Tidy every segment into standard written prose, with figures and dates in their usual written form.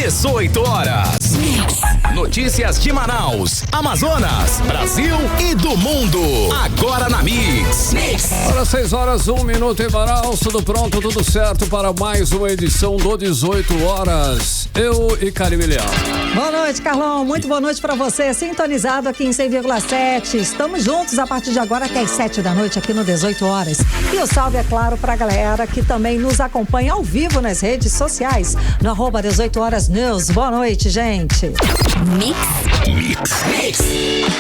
18 horas. Notícias de Manaus, Amazonas, Brasil e do mundo. Agora na Mix. Agora 6 horas, 1 minuto em Manaus. Tudo pronto, tudo certo para mais uma edição do 18 horas. Eu e Karime Leal. Boa noite, Carlão. Muito boa noite para você. Sintonizado aqui em 100,7. Estamos juntos a partir de agora até as 7 da noite aqui no 18 horas. E o salve, é claro, para a galera que também nos acompanha ao vivo nas redes sociais, no @18 horas news. Boa noite, gente. Mix.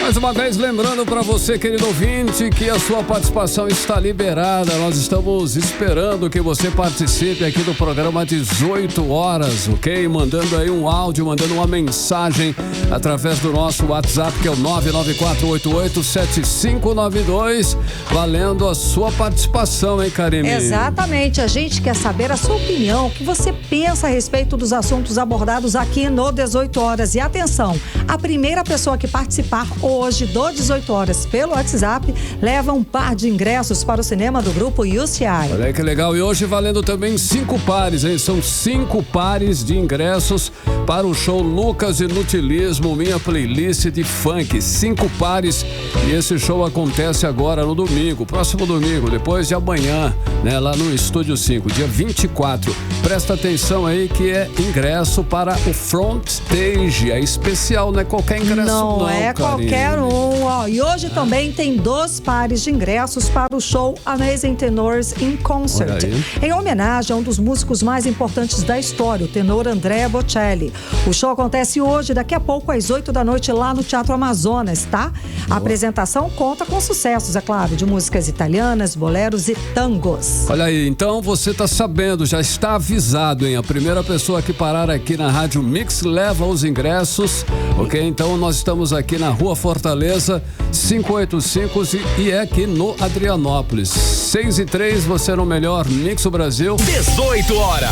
Mais uma vez, lembrando para você, querido ouvinte, que a sua participação está liberada. Nós estamos esperando que você participe aqui do programa 18 horas, ok? Mandando aí um áudio, mandando uma mensagem através do nosso WhatsApp, que é o 994887592, valendo a sua participação, hein, Karime? Exatamente. A gente quer saber a sua opinião, o que você pensa a respeito dos assuntos abordados aqui no 18 horas. E atenção, a primeira pessoa que participar hoje do 18 horas pelo WhatsApp leva um par de ingressos para o cinema do grupo UCI. Olha aí que legal. E hoje valendo também 5 pares, hein? São 5 pares de ingressos para o show Lucas Inutilismo, minha playlist de funk. 5 pares. E esse show acontece agora no domingo, próximo domingo, depois de amanhã, né? Lá no Estúdio 5, dia 24. Presta atenção aí que é ingresso para o Front Stage. É especial, não é qualquer ingresso não, é Karine. qualquer um, ó. E hoje também tem 2 pares de ingressos para o show Amazing Tenors in Concert, em homenagem a um dos músicos mais importantes da história, o tenor Andrea Bocelli. O show acontece hoje, daqui a pouco, às 8 da noite, lá no Teatro Amazonas, tá? A apresentação conta com sucessos, é claro, de músicas italianas, boleros e tangos. Olha aí, então você tá sabendo, já está avisado, hein? A primeira pessoa que parar aqui na Rádio Mix leva os ingressos, ok? Então nós estamos aqui na Rua Fortaleza, 585 e é aqui no Adrianópolis. 6:03, você no melhor Mix do Brasil. 18 horas.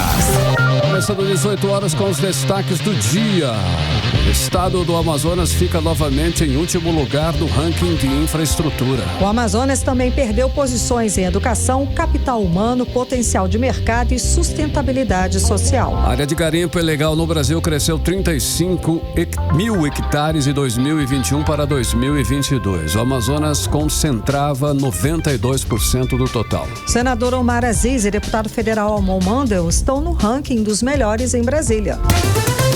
Começando 18 horas com os destaques do dia. O estado do Amazonas fica novamente em último lugar no ranking de infraestrutura. O Amazonas também perdeu posições em educação, capital humano, potencial de mercado e sustentabilidade social. A área de garimpo ilegal no Brasil cresceu 35 mil hectares de 2021 para 2022. O Amazonas concentrava 92% do total. Senador Omar Aziz e deputado federal Almon Mandel estão no ranking dos melhores em Brasília.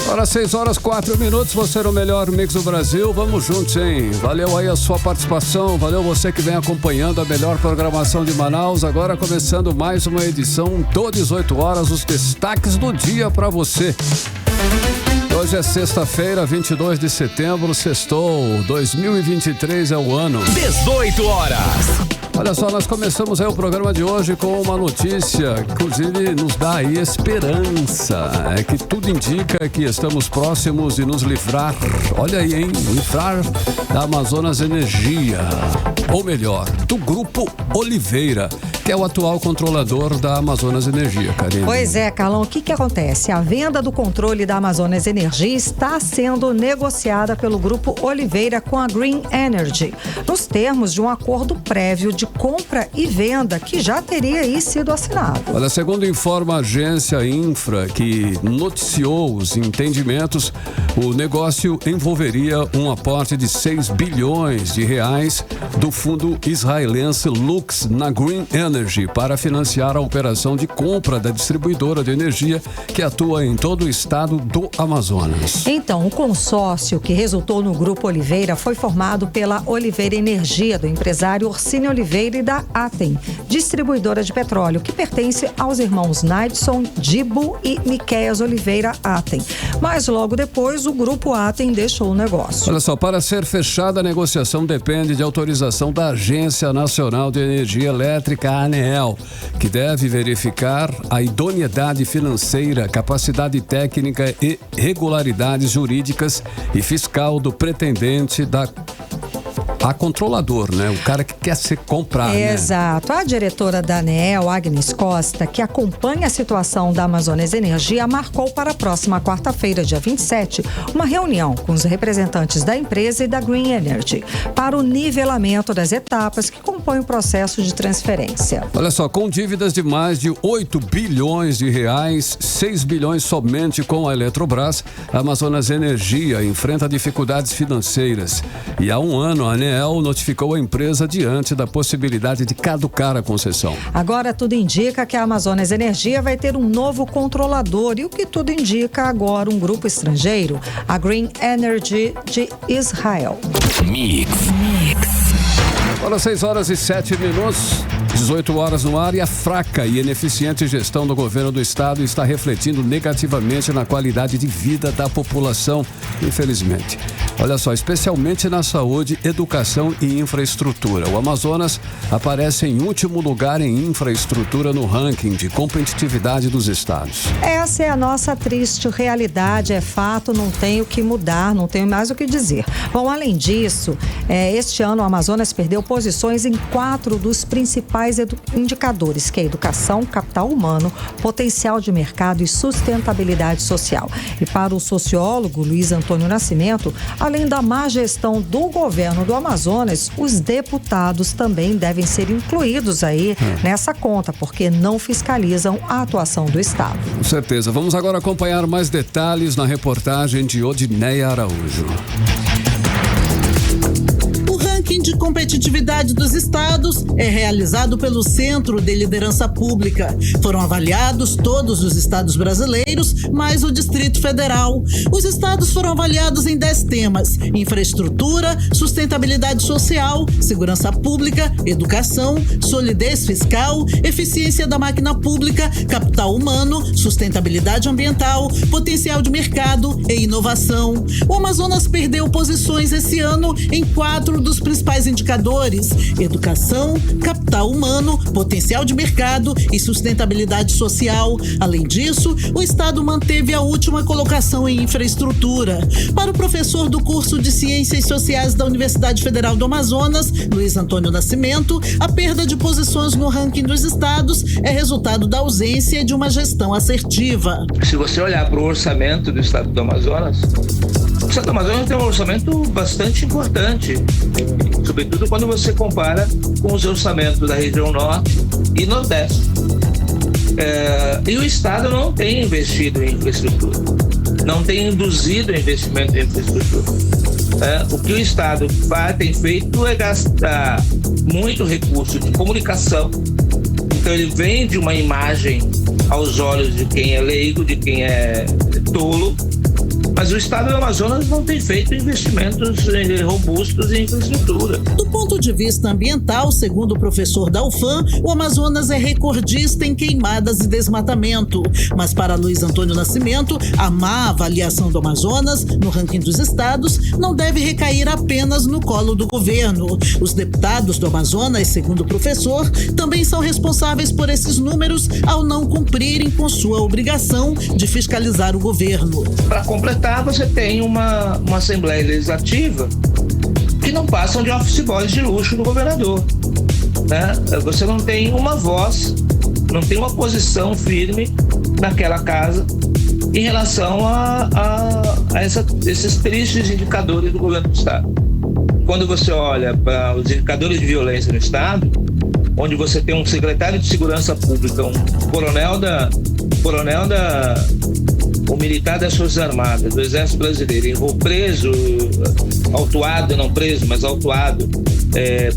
Agora 6 horas 4 minutos, você no melhor Mix do Brasil. Vamos juntos, hein? Valeu aí a sua participação, valeu você que vem acompanhando a melhor programação de Manaus. Agora começando mais uma edição do 18 horas, os destaques do dia pra você. Hoje é sexta-feira, 22 de setembro, sextou, 2023 é o ano. 18 horas. Olha só, nós começamos aí o programa de hoje com uma notícia que, inclusive, nos dá aí esperança. É que tudo indica que estamos próximos de nos livrar, olha aí, hein? Livrar da Amazonas Energia. Ou melhor, do Grupo Oliveira, que é o atual controlador da Amazonas Energia, Karine. Pois é, Carlão, o que acontece? A venda do controle da Amazonas Energia está sendo negociada pelo Grupo Oliveira com a Green Energy, nos termos de um acordo prévio de compra e venda que já teria aí sido assinado. Olha, segundo informa a agência Infra, que noticiou os entendimentos, o negócio envolveria um aporte de 6 bilhões de reais do fundo israelense Lux na Green Energy para financiar a operação de compra da distribuidora de energia que atua em todo o estado do Amazonas. Então, o consórcio que resultou no Grupo Oliveira foi formado pela Oliveira Energia, do empresário Orsini Oliveira e da Atem, distribuidora de petróleo, que pertence aos irmãos Naidson, Dibu e Miqueias Oliveira Atem. Mas logo depois, o Grupo Atem deixou o negócio. Olha só, para ser fechada a negociação depende de autorização da Agência Nacional de Energia Elétrica, ANEEL, que deve verificar a idoneidade financeira, capacidade técnica e regularidades jurídicas e fiscal do pretendente da a controlador, né? O cara que quer se comprar, né? Exato. A diretora da ANEEL, Agnes Costa, que acompanha a situação da Amazonas Energia, marcou para a próxima quarta-feira, dia 27, uma reunião com os representantes da empresa e da Green Energy para o nivelamento das etapas que compõem o processo de transferência. Olha só, com dívidas de mais de 8 bilhões de reais, 6 bilhões somente com a Eletrobras, a Amazonas Energia enfrenta dificuldades financeiras. E há um ano, a ANEEL notificou a empresa diante da possibilidade de caducar a concessão. Agora tudo indica que a Amazonas Energia vai ter um novo controlador e o que tudo indica agora um grupo estrangeiro, a Green Energy de Israel. Mix. Olha, 6h07, 18 horas no ar, e a fraca e ineficiente gestão do governo do estado está refletindo negativamente na qualidade de vida da população, infelizmente. Olha só, especialmente na saúde, educação e infraestrutura. O Amazonas aparece em último lugar em infraestrutura no ranking de competitividade dos estados. Essa é a nossa triste realidade, é fato, não tem o que mudar, não tenho mais o que dizer. Bom, além disso, este ano o Amazonas perdeu posições em 4 dos principais indicadores, que é educação, capital humano, potencial de mercado e sustentabilidade social. E para o sociólogo Luiz Antônio Nascimento, além da má gestão do governo do Amazonas, os deputados também devem ser incluídos aí nessa conta, porque não fiscalizam a atuação do Estado. Com certeza. Vamos agora acompanhar mais detalhes na reportagem de Odineia Araújo. De competitividade dos estados é realizado pelo Centro de Liderança Pública. Foram avaliados todos os estados brasileiros, mais o Distrito Federal. Os estados foram avaliados em 10 temas: infraestrutura, sustentabilidade social, segurança pública, educação, solidez fiscal, eficiência da máquina pública, capital humano, sustentabilidade ambiental, potencial de mercado e inovação. O Amazonas perdeu posições esse ano em 4 dos principais indicadores: educação, capital humano, potencial de mercado e sustentabilidade social. Além disso, o estado manteve a última colocação em infraestrutura. Para o professor do curso de Ciências Sociais da Universidade Federal do Amazonas, Luiz Antônio Nascimento, a perda de posições no ranking dos estados é resultado da ausência de uma gestão assertiva. Se você olhar para o orçamento do estado do Amazonas, o estado do Amazonas tem um orçamento bastante importante, sobretudo quando você compara com os orçamentos da região norte e nordeste. E o estado não tem investido em infraestrutura, não tem induzido investimento em infraestrutura. O que o estado tem feito é gastar muito recurso de comunicação. Então ele vende uma imagem aos olhos de quem é leigo, de quem é tolo, mas o estado do Amazonas não tem feito investimentos robustos em infraestrutura. Do ponto de vista ambiental, segundo o professor da UFAM, o Amazonas é recordista em queimadas e desmatamento. Mas para Luiz Antônio Nascimento, a má avaliação do Amazonas no ranking dos estados não deve recair apenas no colo do governo. Os deputados do Amazonas, segundo o professor, também são responsáveis por esses números ao não cumprirem com sua obrigação de fiscalizar o governo. Para completar, você tem uma Assembleia Legislativa que não passam de office boys de luxo do governador, né? Você não tem uma voz, não tem uma posição firme naquela casa em relação a esses tristes indicadores do governo do estado. Quando você olha para os indicadores de violência no estado, onde você tem um secretário de segurança pública, um o militar das Forças Armadas, do Exército Brasileiro, preso, autuado, não preso, mas autuado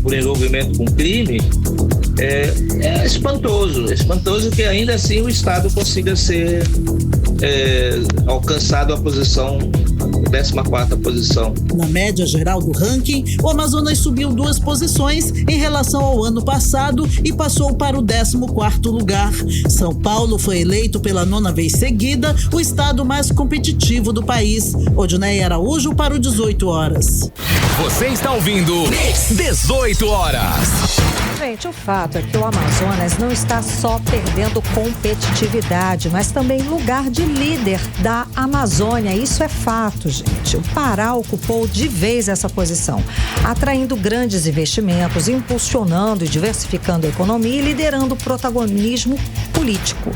por envolvimento com crime, é espantoso que ainda assim o Estado consiga ser alcançado a posição, 14ª posição. Na média geral do ranking, o Amazonas subiu 2 posições em relação ao ano passado e passou para o 14º lugar. São Paulo foi eleito pela 9ª vez seguida o estado mais competitivo do país. Odineia Araújo para o 18 horas. Você está ouvindo 18 horas. Gente, o fato é que o Amazonas não está só perdendo competitividade, mas também lugar de líder da Amazônia. Isso é fato, gente. O Pará ocupou de vez essa posição, atraindo grandes investimentos, impulsionando e diversificando a economia e liderando o protagonismo político.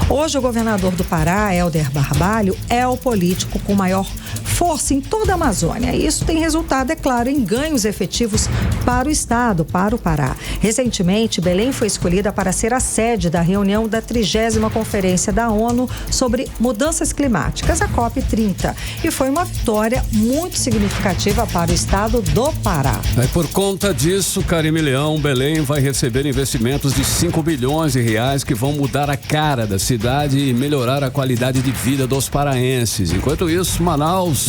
Hoje, o governador do Pará, Helder Barbalho, é o político com maior força em toda a Amazônia. Isso tem resultado, é claro, em ganhos efetivos para o estado, para o Pará. Recentemente, Belém foi escolhida para ser a sede da reunião da 30ª Conferência da ONU sobre Mudanças Climáticas, a COP30. E foi uma vitória muito significativa para o estado do Pará. Por conta disso, Karime Leão, Belém vai receber investimentos de 5 bilhões de reais que vão mudar a cara da cidade e melhorar a qualidade de vida dos paraenses. Enquanto isso, Manaus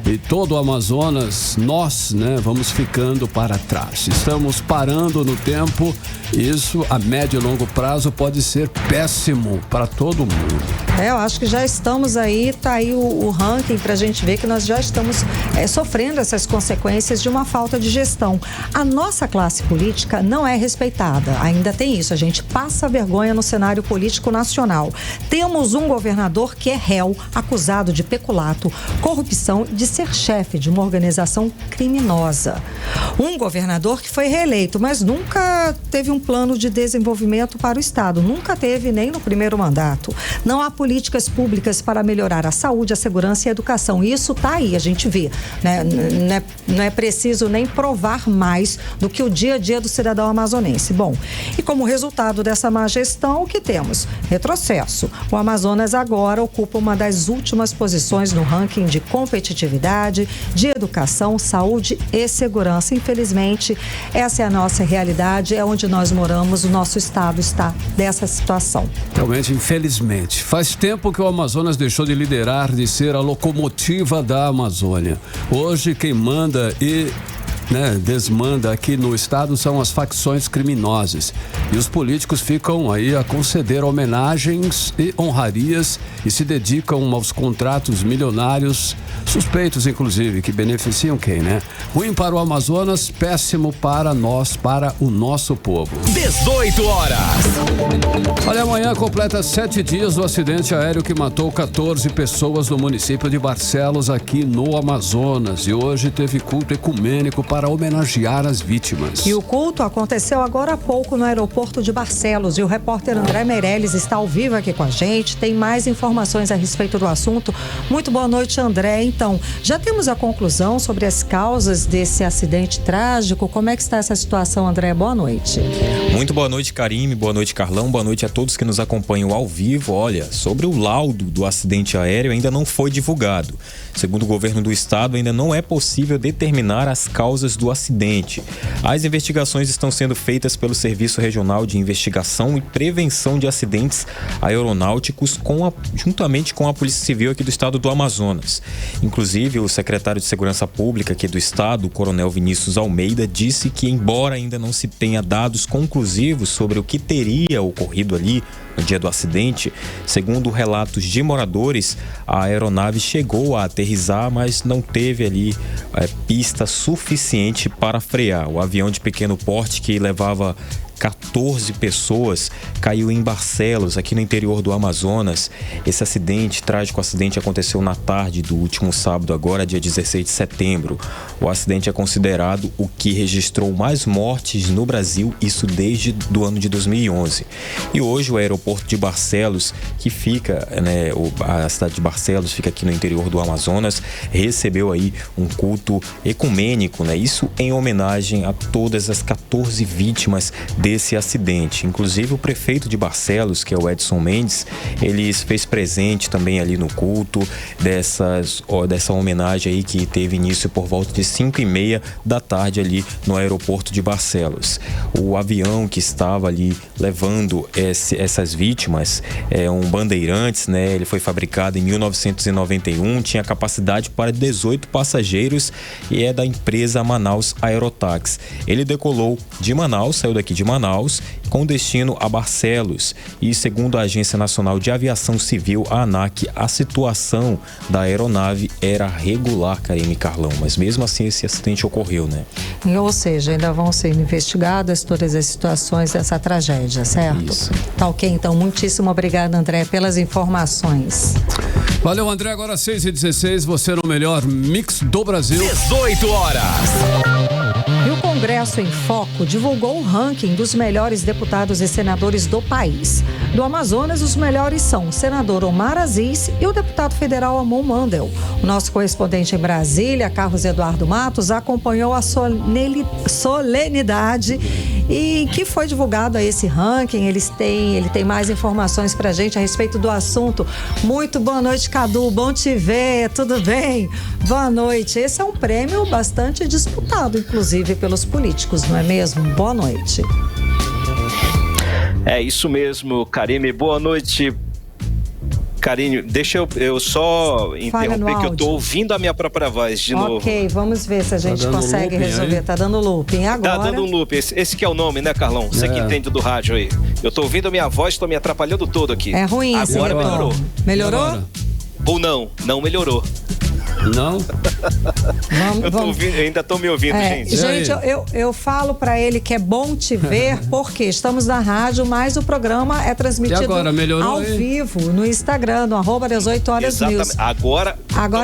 e todo o Amazonas, nós, vamos ficando para trás. Estamos parando no tempo. Isso, a médio e longo prazo, pode ser péssimo para todo mundo. Eu acho que já estamos aí, tá aí o ranking para a gente ver que nós já estamos sofrendo essas consequências de uma falta de gestão. A nossa classe política não é respeitada, ainda tem isso, a gente passa vergonha no cenário político nacional. Temos um governador que é réu, acusado de peculato, corrupção e de ser chefe de uma organização criminosa. Um governador que foi reeleito, mas nunca teve um plano de desenvolvimento para o estado, nunca teve nem no primeiro mandato. Não há políticas públicas para melhorar a saúde, a segurança e a educação. Isso está aí, a gente vê. Não é preciso nem provar mais do que o dia a dia do cidadão amazonense. Bom, e como resultado dessa má gestão, o que temos? Retrocesso. O Amazonas agora ocupa uma das últimas posições no ranking de competitividade, de educação, saúde e segurança. Infelizmente, essa é a nossa realidade, é onde nós moramos, o nosso estado está dessa situação. Realmente, infelizmente. Faz tempo que o Amazonas deixou de liderar, de ser a locomotiva da Amazônia. Hoje, quem manda e desmanda aqui no estado são as facções criminosas. E os políticos ficam aí a conceder homenagens e honrarias e se dedicam aos contratos milionários, suspeitos inclusive, que beneficiam quem, Ruim para o Amazonas, péssimo para nós, para o nosso povo. 18 horas. Olha, amanhã completa 7 dias do acidente aéreo que matou 14 pessoas no município de Barcelos, aqui no Amazonas. E hoje teve culto ecumênico para homenagear as vítimas. E o culto aconteceu agora há pouco no aeroporto de Barcelos. E o repórter André Meirelles está ao vivo aqui com a gente. Tem mais informações a respeito do assunto. Muito boa noite, André. Então, já temos a conclusão sobre as causas desse acidente trágico. Como é que está essa situação, André? Boa noite. Muito boa noite, Karime. Boa noite, Carlão. Boa noite a todos que nos acompanham ao vivo. Olha, sobre o laudo do acidente aéreo ainda não foi divulgado. Segundo o governo do estado, ainda não é possível determinar as causas do acidente. As investigações estão sendo feitas pelo Serviço Regional de Investigação e Prevenção de Acidentes Aeronáuticos, juntamente com a Polícia Civil aqui do estado do Amazonas. Inclusive, o secretário de Segurança Pública aqui do estado, o coronel Vinícius Almeida, disse que, embora ainda não se tenha dados conclusivos sobre o que teria ocorrido ali no dia do acidente, segundo relatos de moradores, a aeronave chegou a aterrissar, mas não teve ali pista suficiente para frear. O avião de pequeno porte que levava 14 pessoas caiu em Barcelos, aqui no interior do Amazonas. Esse trágico acidente aconteceu na tarde do último sábado, agora dia 16 de setembro. O acidente é considerado o que registrou mais mortes no Brasil, isso desde o ano de 2011. E hoje o aeroporto de Barcelos, que fica, a cidade de Barcelos fica aqui no interior do Amazonas, recebeu aí um culto ecumênico, isso em homenagem a todas as 14 vítimas desse acidente. Inclusive o prefeito de Barcelos, que é o Edson Mendes, ele fez presente também ali no culto dessa homenagem aí que teve início por volta de 5h30 da tarde ali no aeroporto de Barcelos. O avião que estava ali levando essas vítimas é um Bandeirantes, ele foi fabricado em 1991, tinha capacidade para 18 passageiros e é da empresa Manaus Aerotaxi. Ele decolou de Manaus, saiu daqui de Manaus Manaus com destino a Barcelos. E segundo a Agência Nacional de Aviação Civil, a ANAC, a situação da aeronave era regular, Karine e Carlão, mas mesmo assim esse acidente ocorreu, né? Ou seja, ainda vão ser investigadas todas as situações dessa tragédia, certo? Isso. Tá ok, então muitíssimo obrigada, André, pelas informações. Valeu, André. Agora 6h16, você no melhor mix do Brasil. 18 horas. E o Congresso em Foco divulgou o ranking dos melhores deputados e senadores do país. Do Amazonas, os melhores são o senador Omar Aziz e o deputado federal Amon Mandel. O nosso correspondente em Brasília, Carlos Eduardo Matos, acompanhou a solenidade e que foi divulgado a esse ranking. Ele tem mais informações pra gente a respeito do assunto. Muito boa noite, Cadu. Bom te ver. Tudo bem? Boa noite. Esse é um prêmio bastante disputado, inclusive, pelos políticos, não é mesmo? Boa noite. É isso mesmo, Karine. Boa noite. Karine, deixa eu só interromper que eu tô ouvindo a minha própria voz de novo. Ok, vamos ver se a gente consegue resolver. Aí? Tá dando looping agora. Tá dando looping. Esse que é o nome, né, Carlão? Você que entende do rádio aí. Eu tô ouvindo a minha voz, tô me atrapalhando todo aqui. É ruim esse agora melhorou. Melhorou? Ou não? Não melhorou. Não? Eu ainda tô me ouvindo, gente. Gente, eu falo pra ele que é bom te ver, porque estamos na rádio, mas o programa é transmitido agora, ao vivo no Instagram, no @18horas-news. Agora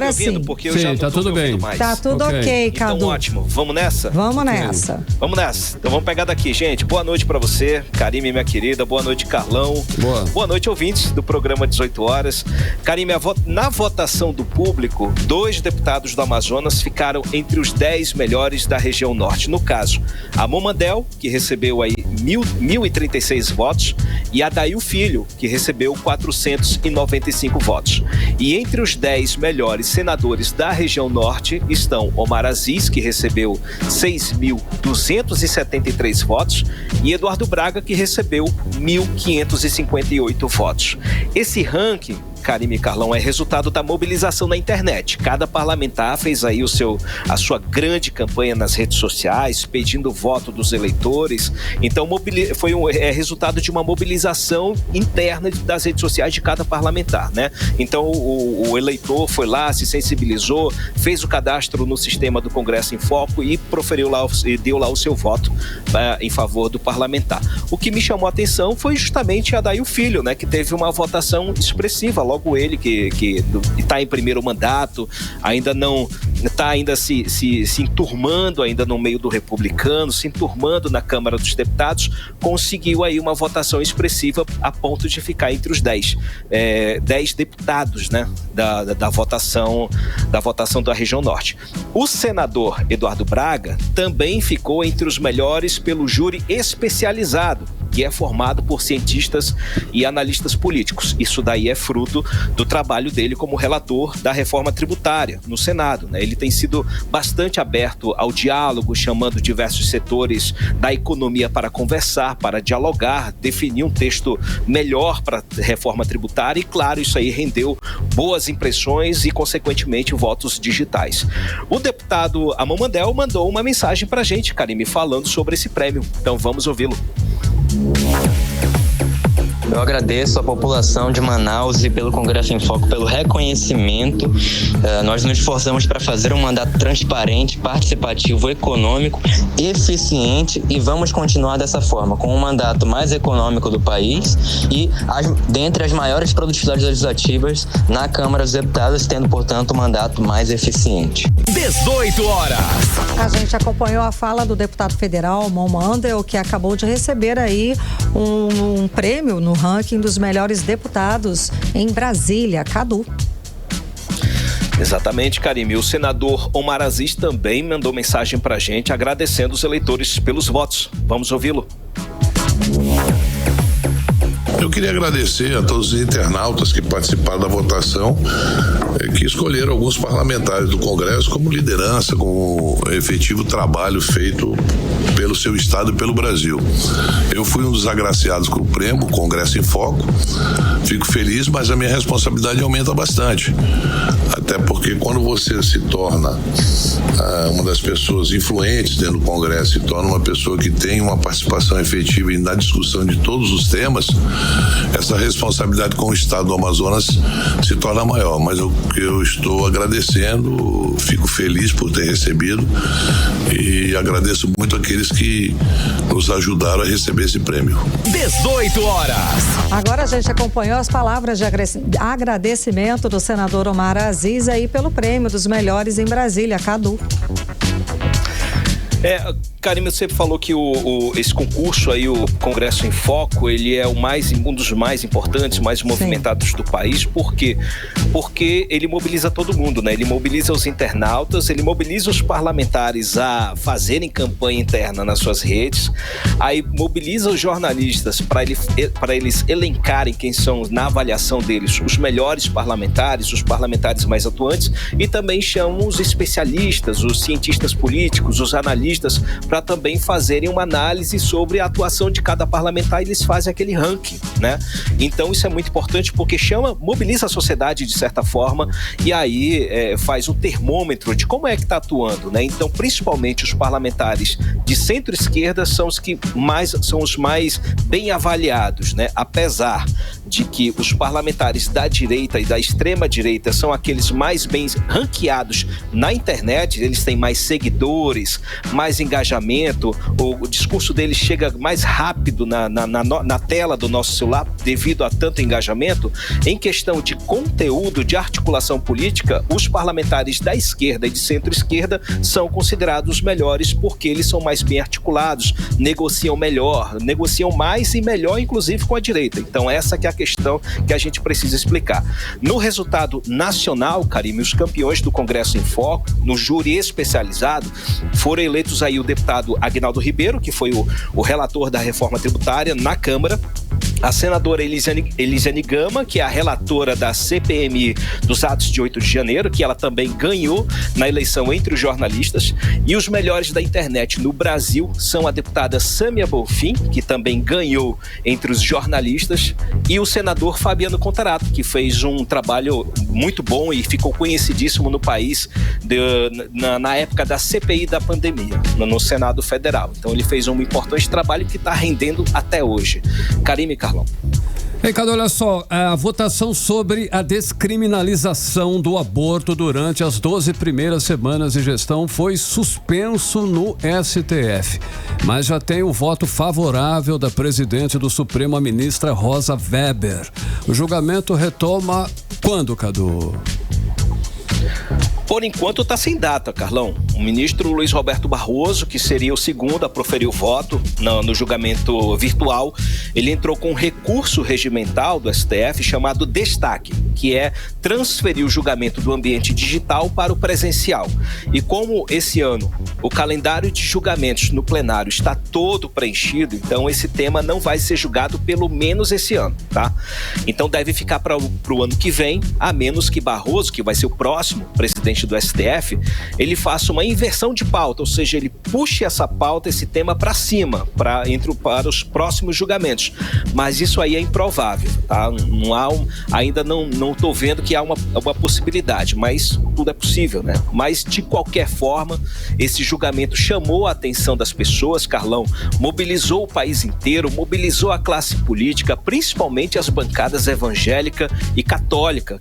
tá sim. Porque eu já não tá tudo bem. Mais. Tá tudo ok, Cadu. Então, ótimo. Vamos nessa? Vamos nessa. Vamos nessa. Então vamos pegar daqui, gente. Boa noite pra você, Karine, minha querida. Boa noite, Carlão. Boa noite, ouvintes do programa 18 horas. Karine, na votação do público, 2 deputados do Amazonas ficaram entre os 10 melhores da região norte. No caso, Amon Mandel, que recebeu aí 1.036 votos, e Adail Filho, que recebeu 495 votos. E entre os 10 melhores senadores da região norte estão Omar Aziz, que recebeu 6.273 votos, e Eduardo Braga, que recebeu 1.558 votos. Esse ranking, Karine e Carlão, é resultado da mobilização na internet. Cada parlamentar fez aí a sua grande campanha nas redes sociais, pedindo o voto dos eleitores. Então, é resultado de uma mobilização interna das redes sociais de cada parlamentar, né? Então, o eleitor foi lá, se sensibilizou, fez o cadastro no sistema do Congresso em Foco e deu lá o seu voto em favor do parlamentar. O que me chamou a atenção foi justamente Adail Filho, né? Que teve uma votação expressiva. Logo ele, que está em primeiro mandato, ainda não está se enturmando ainda no meio do republicano, se enturmando na Câmara dos Deputados, conseguiu aí uma votação expressiva a ponto de ficar entre os 10 deputados, né, da votação da região norte. O senador Eduardo Braga também ficou entre os melhores pelo júri especializado, que é formado por cientistas e analistas políticos. Isso daí é fruto do trabalho dele como relator da reforma tributária no Senado, né? Ele tem sido bastante aberto ao diálogo, chamando diversos setores da economia para conversar, para dialogar, definir um texto melhor para a reforma tributária e, claro, isso aí rendeu boas impressões e, consequentemente, votos digitais. O deputado Amon Mandel mandou uma mensagem para a gente, Karine, falando sobre esse prêmio. Então, vamos ouvi-lo. Eu agradeço a população de Manaus e pelo Congresso em Foco pelo reconhecimento. Nós nos esforçamos para fazer um mandato transparente, participativo, econômico, eficiente e vamos continuar dessa forma, com um mandato mais econômico do país e dentre as maiores produtividades legislativas na Câmara dos Deputados, tendo, portanto, um mandato mais eficiente. 18 horas. A gente acompanhou a fala do deputado federal Amon Mandel, que acabou de receber aí um prêmio no ranking dos melhores deputados em Brasília. Cadu. Exatamente, Karine. O senador Omar Aziz também mandou mensagem pra gente agradecendo os eleitores pelos votos. Vamos ouvi-lo. Eu queria agradecer a todos os internautas que participaram da votação, que escolheram alguns parlamentares do Congresso como liderança, como efetivo trabalho feito pelo seu estado e pelo Brasil. Eu fui um dos agraciados com o prêmio, Congresso em Foco. Fico feliz, mas a minha responsabilidade aumenta bastante. Até porque quando você se torna uma das pessoas influentes dentro do Congresso, se torna uma pessoa que tem uma participação efetiva na discussão de todos os temas, essa responsabilidade com o estado do Amazonas se torna maior. Mas eu estou agradecendo, fico feliz por ter recebido e agradeço muito aqueles que nos ajudaram a receber esse prêmio. 18 horas. Agora a gente acompanhou as palavras de agradecimento do senador Omar Aziz aí pelo prêmio dos melhores em Brasília, Cadu. Karime, você falou que esse concurso aí, o Congresso em Foco, ele é um dos mais importantes, mais movimentados do país. Por quê? Porque ele mobiliza todo mundo, né? Ele mobiliza os internautas, ele mobiliza os parlamentares a fazerem campanha interna nas suas redes, aí mobiliza os jornalistas para eles elencarem quem são, na avaliação deles, os melhores parlamentares, os parlamentares mais atuantes, e também chamam os especialistas, os cientistas políticos, os analistas, para também fazerem uma análise sobre a atuação de cada parlamentar, e eles fazem aquele ranking, né? Então isso é muito importante porque mobiliza a sociedade de certa forma, e aí faz o termômetro de como é que está atuando, né? Então, principalmente os parlamentares de centro-esquerda são os mais bem avaliados, né? Apesar de que os parlamentares da direita e da extrema-direita são aqueles mais bem ranqueados na internet, eles têm mais seguidores, mais engajamento, o discurso deles chega mais rápido na tela do nosso celular devido a tanto engajamento. Em questão de conteúdo, de articulação política, os parlamentares da esquerda e de centro-esquerda são considerados melhores porque eles são mais bem articulados, negociam melhor, negociam mais e melhor, inclusive com a direita. Então essa que é a questão que a gente precisa explicar. No resultado nacional, Karime, os campeões do Congresso em Foco, no júri especializado, foram eleitos aí o deputado Aguinaldo Ribeiro, que foi o relator da reforma tributária na Câmara, a senadora Elisiane Gama, que é a relatora da CPMI dos atos de 8 de janeiro, que ela também ganhou na eleição entre os jornalistas, e os melhores da internet no Brasil são a deputada Sâmia Bonfim, que também ganhou entre os jornalistas, e o senador Fabiano Contarato, que fez um trabalho muito bom e ficou conhecidíssimo no país na época da CPI da pandemia, no Senado Federal. Então ele fez um importante trabalho que está rendendo até hoje. Karime, Carlão. Ricardo, olha só, a votação sobre a descriminalização do aborto durante as 12 primeiras semanas de gestão foi suspenso no STF, mas já tem o voto favorável da presidente do Supremo, a ministra Rosa Weber. O julgamento retoma quando, Cadu? Por enquanto está sem data, Carlão. O ministro Luiz Roberto Barroso, que seria o segundo a proferir o voto no julgamento virtual, ele entrou com um recurso regimental do STF chamado Destaque, que é transferir o julgamento do ambiente digital para o presencial. E como esse ano o calendário de julgamentos no plenário está todo preenchido, então esse tema não vai ser julgado pelo menos esse ano, tá? Então deve ficar para o ano que vem, a menos que Barroso, que vai ser o próximo presidente do STF, ele faça uma inversão de pauta, ou seja, ele puxe essa pauta, esse tema para cima, para os próximos julgamentos. Mas isso aí é improvável, tá? Ainda não estou vendo que há uma possibilidade, mas tudo é possível, né? Mas de qualquer forma, esse julgamento chamou a atenção das pessoas, Carlão, mobilizou o país inteiro, mobilizou a classe política, principalmente as bancadas evangélica e católica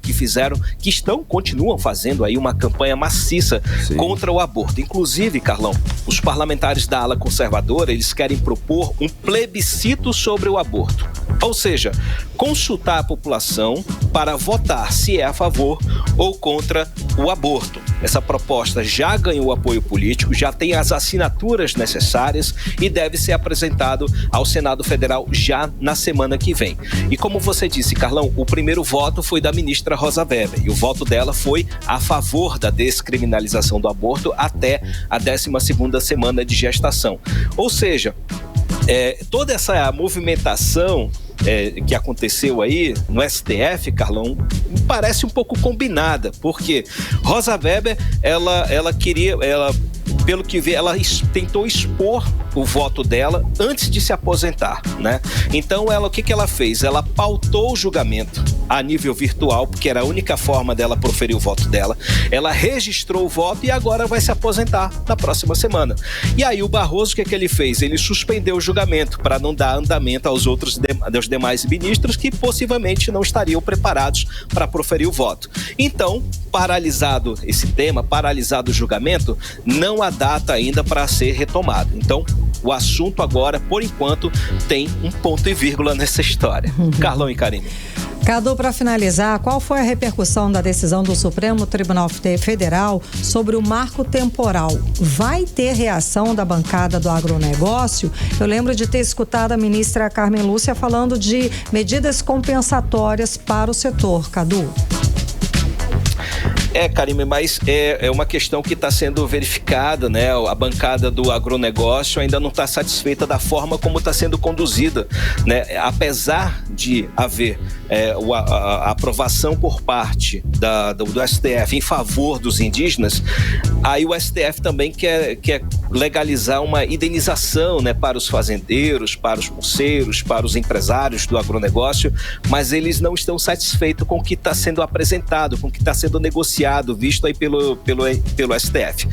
continuam fazendo aí uma campanha maciça contra o aborto. Inclusive, Carlão, os parlamentares da ala conservadora, eles querem propor um plebiscito sobre o aborto. Ou seja, consultar a população para votar se é a favor ou contra o aborto. Essa proposta já ganhou apoio político, já tem as assinaturas necessárias e deve ser apresentado ao Senado Federal já na semana que vem. E como você disse, Carlão, o primeiro voto foi da ministra Rosa Weber e o voto dela foi a favor da descriminalização do aborto até a 12ª semana de gestação. Ou seja, Toda essa movimentação que aconteceu aí no STF, Carlão, me parece um pouco combinada, porque Rosa Weber, ela queria, pelo que vê, ela tentou expor o voto dela antes de se aposentar, né? Então, o que ela fez? Ela pautou o julgamento a nível virtual, porque era a única forma dela proferir o voto dela. Ela registrou o voto e agora vai se aposentar na próxima semana. E aí o Barroso, o que ele fez? Ele suspendeu o julgamento para não dar andamento aos demais ministros que possivelmente não estariam preparados para proferir o voto. Então, paralisado esse tema, paralisado o julgamento, não há data ainda para ser retomado. Então, o assunto agora, por enquanto, tem um ponto e vírgula nessa história. Carlão e Karine. Cadu, para finalizar, qual foi a repercussão da decisão do Supremo Tribunal Federal sobre o marco temporal? Vai ter reação da bancada do agronegócio? Eu lembro de ter escutado a ministra Carmen Lúcia falando de medidas compensatórias para o setor. Cadu? Karime, mas é uma questão que está sendo verificada, né? A bancada do agronegócio ainda não está satisfeita da forma como está sendo conduzida, né? Apesar de haver a aprovação por parte do STF em favor dos indígenas, aí o STF também quer legalizar uma indenização, né, para os fazendeiros, para os pulseiros, para os empresários do agronegócio, mas eles não estão satisfeitos com o que está sendo apresentado, com o que está sendo negociado, visto aí pelo STF.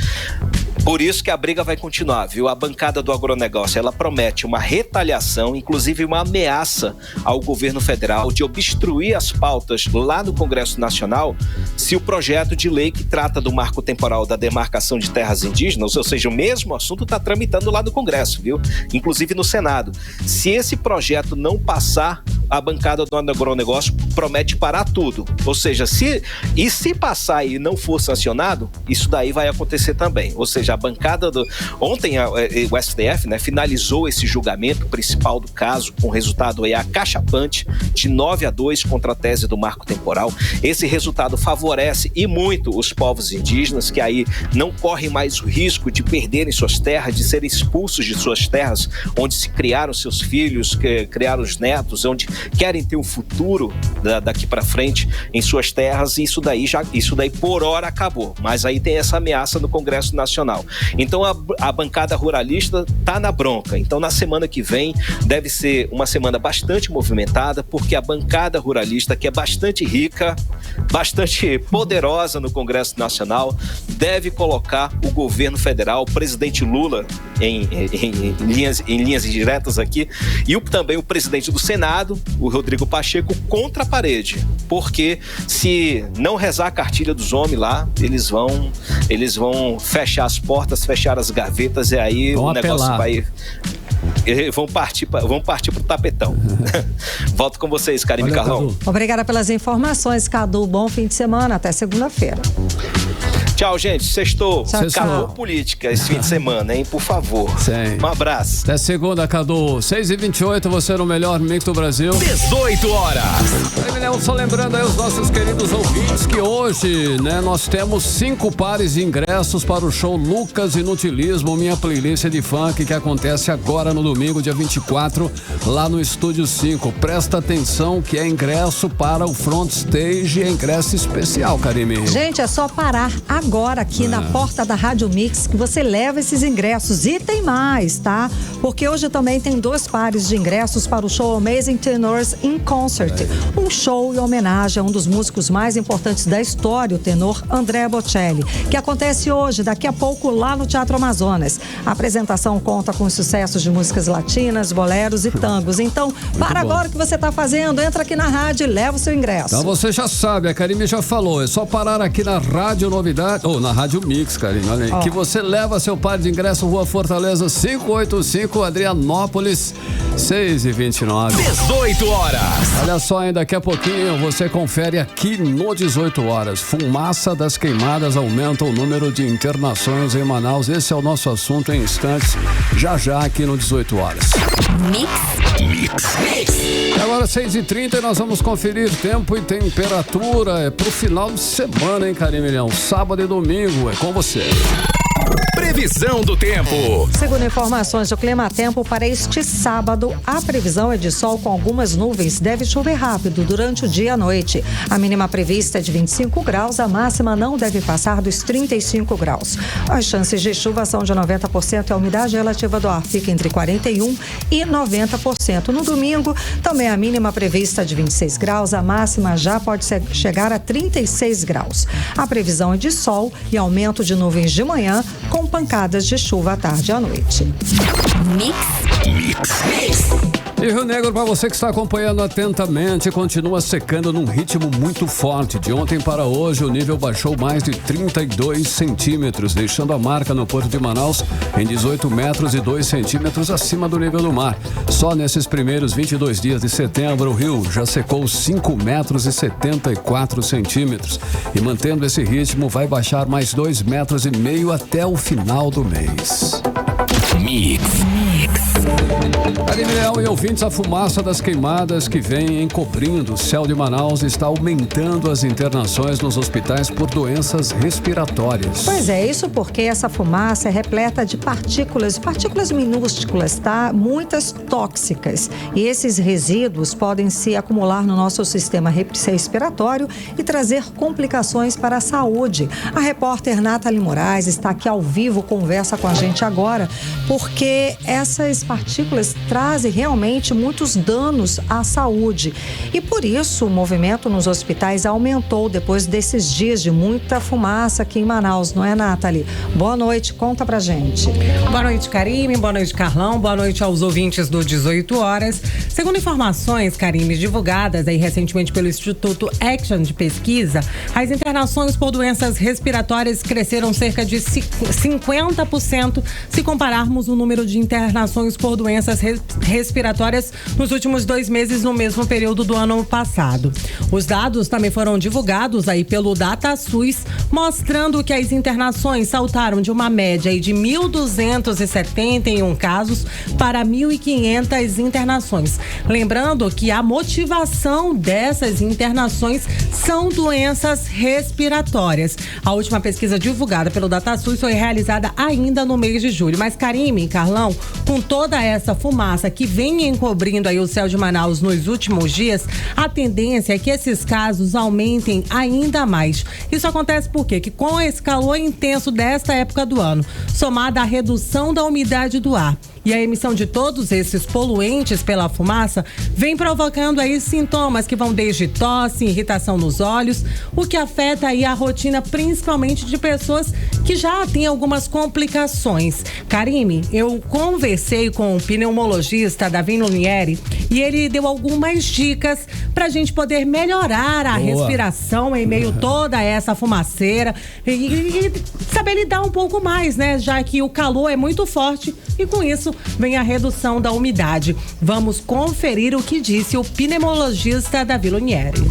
Por isso que a briga vai continuar, viu? A bancada do agronegócio, ela promete uma retaliação, inclusive uma ameaça ao governo federal de obstruir as pautas lá no Congresso Nacional se o projeto de lei que trata do marco temporal da demarcação de terras indígenas, ou seja, o mesmo assunto está tramitando lá no Congresso, viu? Inclusive no Senado. Se esse projeto não passar, a bancada do agronegócio promete parar tudo. Ou seja, se passar e não for sancionado, isso daí vai acontecer também. Ou seja, a bancada ontem o STF, né, finalizou esse julgamento principal do caso com resultado aí acachapante de 9-2 contra a tese do marco temporal. Esse resultado favorece e muito os povos indígenas, que aí não correm mais o risco de perderem suas terras, de serem expulsos de suas terras, onde se criaram seus filhos, criaram os netos, onde querem ter um futuro daqui para frente em suas terras. E isso daí por hora acabou, mas aí tem essa ameaça no Congresso Nacional. Então a bancada ruralista está na bronca. Então na semana que vem deve ser uma semana bastante movimentada, porque a bancada ruralista, que é bastante rica, bastante poderosa no Congresso Nacional, deve colocar o governo federal, o presidente Lula em linhas diretas aqui, e também o presidente do Senado, o Rodrigo Pacheco, contra a parede, porque se não rezar a cartilha dos homens lá, eles vão fechar as portas, fechar as gavetas, e aí o negócio vai... Vão partir pro tapetão. Volto com vocês, Karine e Carlão. Cadu. Obrigada pelas informações, Cadu. Bom fim de semana. Até segunda-feira. Tchau, gente. Sextou. Acabou política esse fim de semana, hein? Por favor. Sim. Um abraço. Até segunda, Cadu. 6h28, você no melhor mix do Brasil. 18 horas. Só lembrando aí os nossos queridos ouvintes que hoje, né, nós temos 5 pares de ingressos para o show Lucas Inutilismo, minha playlist de funk, que acontece agora no domingo, dia 24, lá no Estúdio 5. Presta atenção que é ingresso para o front stage, é ingresso especial, Karime. Gente, é só parar agora aqui na porta da Rádio Mix que você leva esses ingressos. E tem mais, tá? Porque hoje também tem 2 pares de ingressos para o show Amazing Tenors in Concert. Um show em homenagem a um dos músicos mais importantes da história, o tenor Andrea Bocelli, que acontece hoje, daqui a pouco, lá no Teatro Amazonas. A apresentação conta com sucessos de músicas latinas, boleros e tangos. Então, para agora o que você está fazendo, entra aqui na rádio e leva o seu ingresso. Então você já sabe, a Karime já falou, é só parar aqui na Rádio Novidade, ou na Rádio Mix, Karime, olha aí, que você leva seu par de ingresso, Rua Fortaleza 585, Adrianópolis, 6h29. 18 horas. Olha só, hein, daqui a pouquinho você confere aqui no 18 horas. Fumaça das queimadas aumenta o número de internações em Manaus. Esse é o nosso assunto em instantes, já aqui no 18 horas. Mix. Agora 6h30 e nós vamos conferir tempo e temperatura. É pro final de semana, hein, Karime Leão? Sábado e domingo, é com você. Previsão do tempo. Segundo informações do Climatempo, para este sábado, a previsão é de sol com algumas nuvens. Deve chover rápido durante o dia e a noite. A mínima prevista é de 25 graus, a máxima não deve passar dos 35 graus. As chances de chuva são de 90% e a umidade relativa do ar fica entre 41% e 90%. No domingo, também a mínima prevista é de 26 graus, a máxima já pode chegar a 36 graus. A previsão é de sol e aumento de nuvens de manhã, com pancadas de chuva à tarde e à noite. Mix. E Rio Negro, para você que está acompanhando atentamente, continua secando num ritmo muito forte. De ontem para hoje, o nível baixou mais de 32 centímetros, deixando a marca no Porto de Manaus em 18 metros e 2 centímetros acima do nível do mar. Só nesses primeiros 22 dias de setembro, o rio já secou 5 metros e 74 centímetros. E mantendo esse ritmo, vai baixar mais 2,5 metros até o final do mês. Mix. Karime Leão e ouvintes, a fumaça das queimadas que vem encobrindo o céu de Manaus está aumentando as internações nos hospitais por doenças respiratórias. Pois é, isso porque essa fumaça é repleta de partículas minúsculas, tá? Muitas tóxicas. E esses resíduos podem se acumular no nosso sistema respiratório e trazer complicações para a saúde. A repórter Nathalie Moraes está aqui ao vivo, conversa com a gente agora, porque essas partículas trazem realmente muitos danos à saúde. E por isso o movimento nos hospitais aumentou depois desses dias de muita fumaça aqui em Manaus, não é, Nathalie? Boa noite, conta pra gente. Boa noite, Karime, boa noite, Carlão, boa noite aos ouvintes do 18 horas. Segundo informações, Karime, divulgadas aí recentemente pelo Instituto Action de Pesquisa, as internações por doenças respiratórias cresceram cerca de 50% se compararmos o número de internações por doenças respiratórias nos últimos 2 meses no mesmo período do ano passado. Os dados também foram divulgados aí pelo DataSUS, mostrando que as internações saltaram de uma média aí de 1.271 casos para 1.500 internações. Lembrando que a motivação dessas internações são doenças respiratórias. A última pesquisa divulgada pelo DataSUS foi realizada ainda no mês de julho. Mas, Karime, Carlão, com toda essa fumaça que vem encobrindo aí o céu de Manaus nos últimos dias, a tendência é que esses casos aumentem ainda mais. Isso acontece por quê? Que com esse calor intenso desta época do ano, somada à redução da umidade do ar e a emissão de todos esses poluentes pela fumaça, vem provocando aí sintomas que vão desde tosse, irritação nos olhos, o que afeta aí a rotina principalmente de pessoas que já têm algumas complicações. Karime, eu conversei com o pneumologista Davi Lunieri e ele deu algumas dicas pra gente poder melhorar a respiração em meio a toda essa fumaceira e saber lidar um pouco mais, né? Já que o calor é muito forte e com isso vem a redução da umidade. Vamos conferir o que disse o pneumologista Davi Lunieri.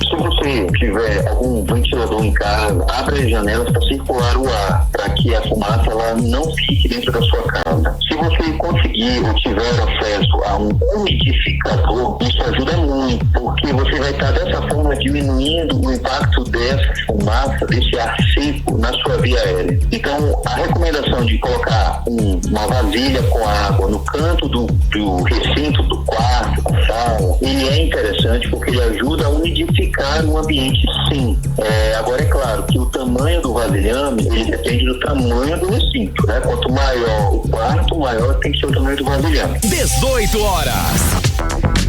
Se você tiver algum ventilador em casa, abre as janelas para circular o ar, para que a fumaça ela não fique dentro da sua casa. Se você conseguir ou tiver acesso a um umidificador, isso ajuda muito, porque você vai estar dessa forma diminuindo o impacto dessa fumaça, desse ar seco na sua via aérea. Então, a recomendação de colocar uma vasilha com água no canto do recinto do quarto, da sala, ele é interessante porque ele ajuda a umidificar no ambiente, sim. Agora é claro que o tamanho do vasilhame, ele depende do tamanho do recinto, né? Quanto maior o quarto, maior tem que ser o tamanho do vasilhame. 18 horas.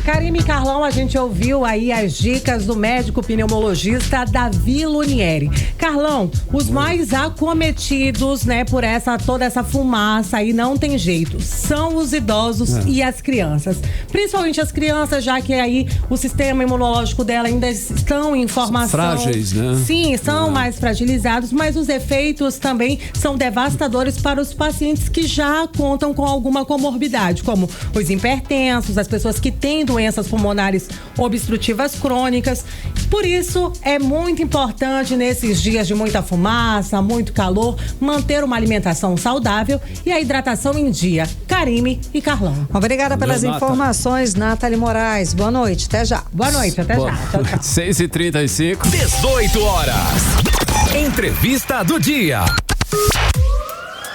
Karime e Carlão, a gente ouviu aí as dicas do médico pneumologista Davi Lunieri. Carlão, os mais acometidos, né, por toda essa fumaça aí, não tem jeito, são os idosos e as crianças. Principalmente as crianças, já que aí o sistema imunológico dela ainda estão em formação. Frágeis, né? Sim, são mais fragilizados, mas os efeitos também são devastadores para os pacientes que já contam com alguma comorbidade, como os hipertensos, as pessoas que têm doenças pulmonares obstrutivas crônicas. Por isso, é muito importante nesses dias de muita fumaça, muito calor, manter uma alimentação saudável e a hidratação em dia. Karime e Carlão. Obrigada pelas informações, Nathalie Moraes. Boa noite, até já. Boa noite, até já. Tchau, tchau. 6h35. 18 horas. Entrevista do dia.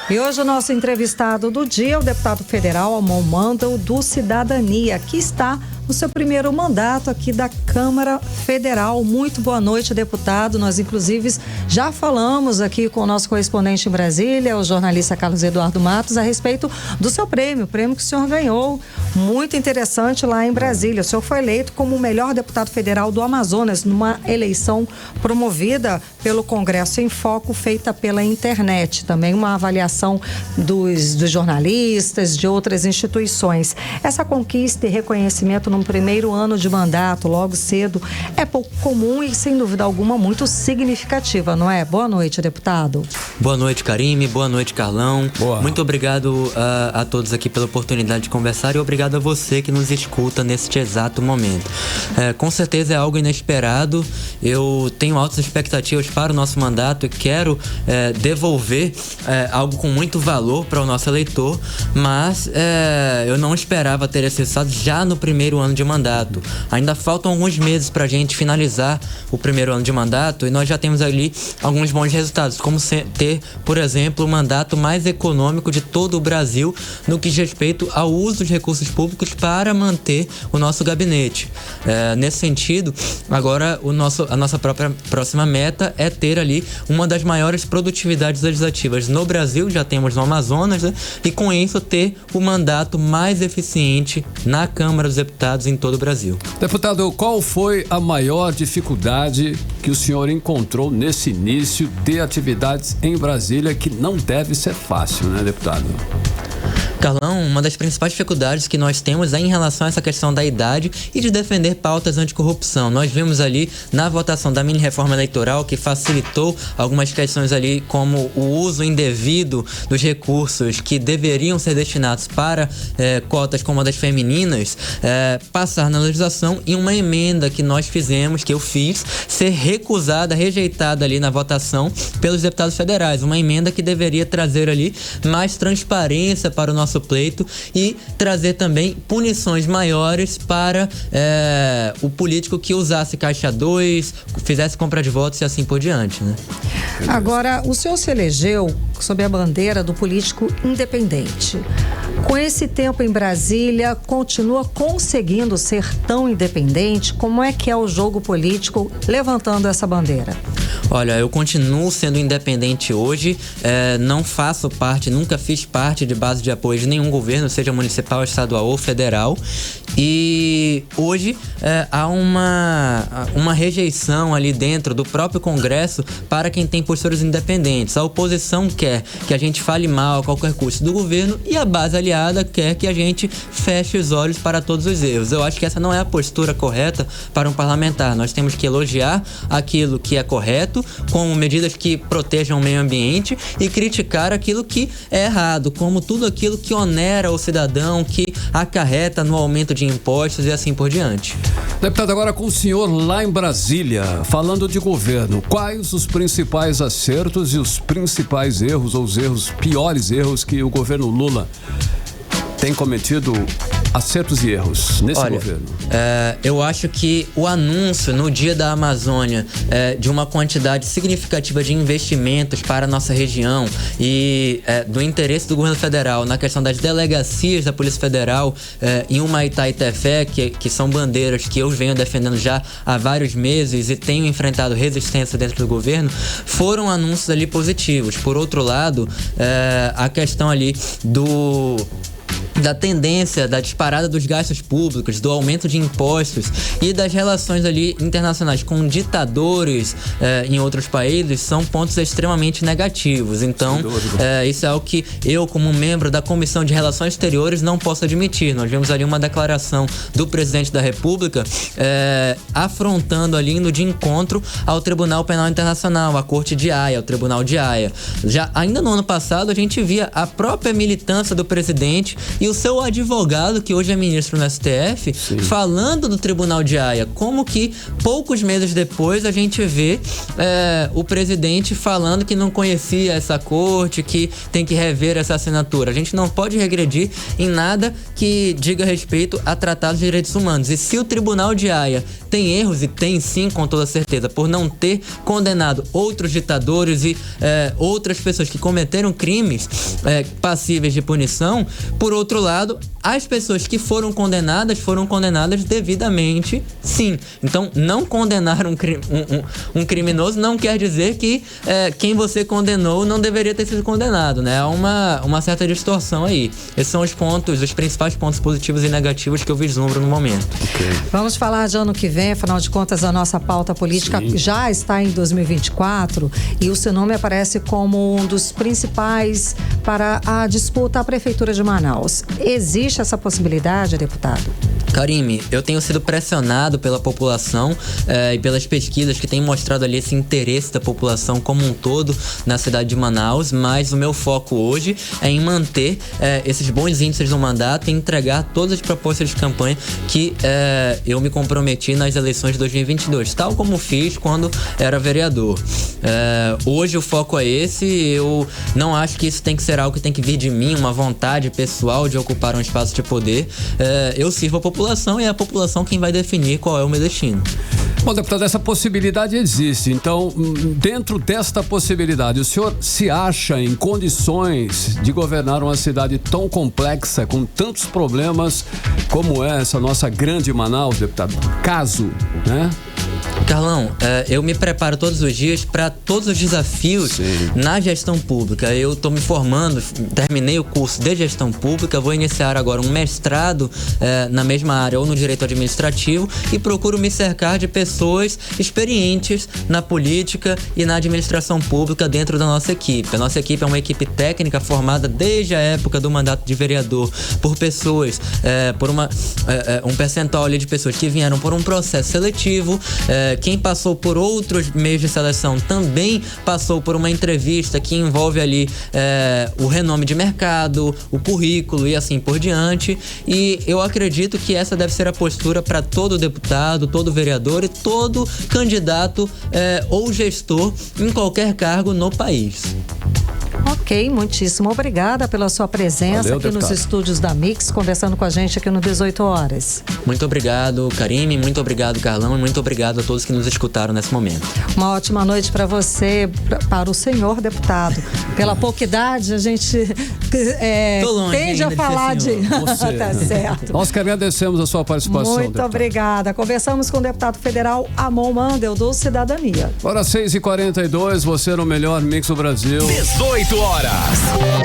E hoje o nosso entrevistado do dia é o deputado federal Amon Mandel, do Cidadania, que está no seu primeiro mandato aqui da Câmara Federal. Muito boa noite, deputado. Nós, inclusive, já falamos aqui com o nosso correspondente em Brasília, o jornalista Carlos Eduardo Matos, a respeito do seu prêmio, o prêmio que o senhor ganhou. Muito interessante lá em Brasília. O senhor foi eleito como o melhor deputado federal do Amazonas, numa eleição promovida pelo Congresso em Foco, feita pela internet. Também uma avaliação dos jornalistas, de outras instituições. Essa conquista e reconhecimento no primeiro ano de mandato, logo cedo, é pouco comum e, sem dúvida alguma, muito significativa, não é? Boa noite, deputado. Boa noite, Karime. Boa noite, Carlão. Boa. Muito obrigado a todos aqui pela oportunidade de conversar e obrigado a você que nos escuta neste exato momento. Com certeza é algo inesperado. Eu tenho altas expectativas para o nosso mandato e quero devolver algo com muito valor para o nosso eleitor, mas eu não esperava ter esse resultado já no primeiro ano de mandato. Ainda faltam alguns meses para a gente finalizar o primeiro ano de mandato e nós já temos ali alguns bons resultados, como ter, por exemplo, o mandato mais econômico de todo o Brasil no que diz respeito ao uso de recursos públicos para manter o nosso gabinete. Nesse sentido, agora a nossa próxima meta é ter ali uma das maiores produtividades legislativas no Brasil, já temos no Amazonas, né? E com isso ter o mandato mais eficiente na Câmara dos Deputados em todo o Brasil. Deputado, qual foi a maior dificuldade que o senhor encontrou nesse início de atividades em Brasília, que não deve ser fácil, né, deputado? Carlão, uma das principais dificuldades que nós temos é em relação a essa questão da idade e de defender pautas anticorrupção. Nós vimos ali na votação da mini-reforma eleitoral que facilitou algumas questões ali, como o uso indevido dos recursos que deveriam ser destinados para cotas como a das femininas, passar na legislação e uma emenda que nós fizemos, que eu fiz, ser recusada, rejeitada ali na votação pelos deputados federais. Uma emenda que deveria trazer ali mais transparência para o nosso pleito e trazer também punições maiores para o político que usasse caixa 2, fizesse compra de votos e assim por diante, né? Agora, o senhor se elegeu sob a bandeira do político independente. Com esse tempo em Brasília, continua conseguindo ser tão independente? Como é que é o jogo político levantando essa bandeira? Olha, eu continuo sendo independente hoje, não faço parte, nunca fiz parte de base de apoio de nenhum governo, seja municipal, estadual ou federal, e hoje há uma rejeição ali dentro do próprio Congresso para quem tem posturas independentes. A oposição quer que a gente fale mal a qualquer custo do governo e a base aliada quer que a gente feche os olhos para todos os erros. Eu acho que essa não é a postura correta para um parlamentar. Nós temos que elogiar aquilo que é correto, como medidas que protejam o meio ambiente, e criticar aquilo que é errado, como tudo aquilo que onera o cidadão, que acarreta no aumento de impostos e assim por diante. Deputado, agora com o senhor lá em Brasília, falando de governo, quais os principais acertos e os principais erros, ou os piores erros que o governo Lula tem cometido, acertos e erros nesse governo? Eu acho que o anúncio no Dia da Amazônia de uma quantidade significativa de investimentos para a nossa região e do interesse do governo federal na questão das delegacias da Polícia Federal em Humaitá e Tefé, que são bandeiras que eu venho defendendo já há vários meses e tenho enfrentado resistência dentro do governo, foram anúncios ali positivos. Por outro lado, a questão ali da tendência, da disparada dos gastos públicos, do aumento de impostos e das relações ali internacionais com ditadores em outros países são pontos extremamente negativos. Então, isso é algo que eu, como membro da Comissão de Relações Exteriores, não posso admitir. Nós vimos ali uma declaração do presidente da República afrontando ali, indo de encontro ao Tribunal Penal Internacional, à Corte de Haia, ao Tribunal de Haia. Já ainda no ano passado, a gente via a própria militância do presidente e e o seu advogado, que hoje é ministro no STF, falando do Tribunal de Haia. Como que poucos meses depois a gente vê o presidente falando que não conhecia essa corte, que tem que rever essa assinatura. A gente não pode regredir em nada que diga respeito a tratados de direitos humanos. E se o Tribunal de Haia tem erros, e tem sim, com toda certeza, por não ter condenado outros ditadores e outras pessoas que cometeram crimes passíveis de punição, por outro lado, as pessoas que foram condenadas devidamente, sim. Então, não condenar um criminoso não quer dizer que quem você condenou não deveria ter sido condenado, né? Há uma certa distorção aí. Esses são os principais pontos positivos e negativos que eu vislumbro no momento. Okay. Vamos falar de ano que vem, afinal de contas, a nossa pauta política já está em 2024 e o seu nome aparece como um dos principais para a disputa à Prefeitura de Manaus. Existe essa possibilidade, deputado? Karime, eu tenho sido pressionado pela população e pelas pesquisas que têm mostrado ali esse interesse da população como um todo na cidade de Manaus, mas o meu foco hoje é em manter esses bons índices do mandato e entregar todas as propostas de campanha que eu me comprometi nas eleições de 2022, tal como fiz quando era vereador. Hoje o foco é esse, eu não acho que isso tem que ser algo que tem que vir de mim, uma vontade pessoal de ocupar um espaço de poder. Eu sirvo a população e é a população quem vai definir qual é o meu destino. Bom, deputado, essa possibilidade existe. Então, dentro desta possibilidade, o senhor se acha em condições de governar uma cidade tão complexa, com tantos problemas como é essa nossa grande Manaus, deputado? Caso, né? Carlão, eu me preparo todos os dias para todos os desafios na gestão pública. Eu estou me formando, terminei o curso de gestão pública, vou iniciar agora um mestrado na mesma área ou no direito administrativo e procuro me cercar de pessoas experientes na política e na administração pública dentro da nossa equipe. A nossa equipe é uma equipe técnica formada desde a época do mandato de vereador por pessoas, por um percentual ali de pessoas que vieram por um processo seletivo. Quem passou por outros meios de seleção também passou por uma entrevista que envolve ali o renome de mercado, o currículo e assim por diante. E eu acredito que essa deve ser a postura para todo deputado, todo vereador e todo candidato ou gestor em qualquer cargo no país. Ok, muitíssimo obrigada pela sua presença aqui nos estúdios da Mix, conversando com a gente aqui no 18 Horas. Muito obrigado, Karime, muito obrigado, Carlão, e muito obrigado a todos que nos escutaram nesse momento. Uma ótima noite para você, para o senhor deputado. Pela pouca idade, a gente tende a falar de... Tá certo. Nós que agradecemos a sua participação, muito deputado. Obrigada. Conversamos com o deputado federal Amon Mandel, do Cidadania. Hora 6h42, você no melhor Mix do Brasil. 18 horas.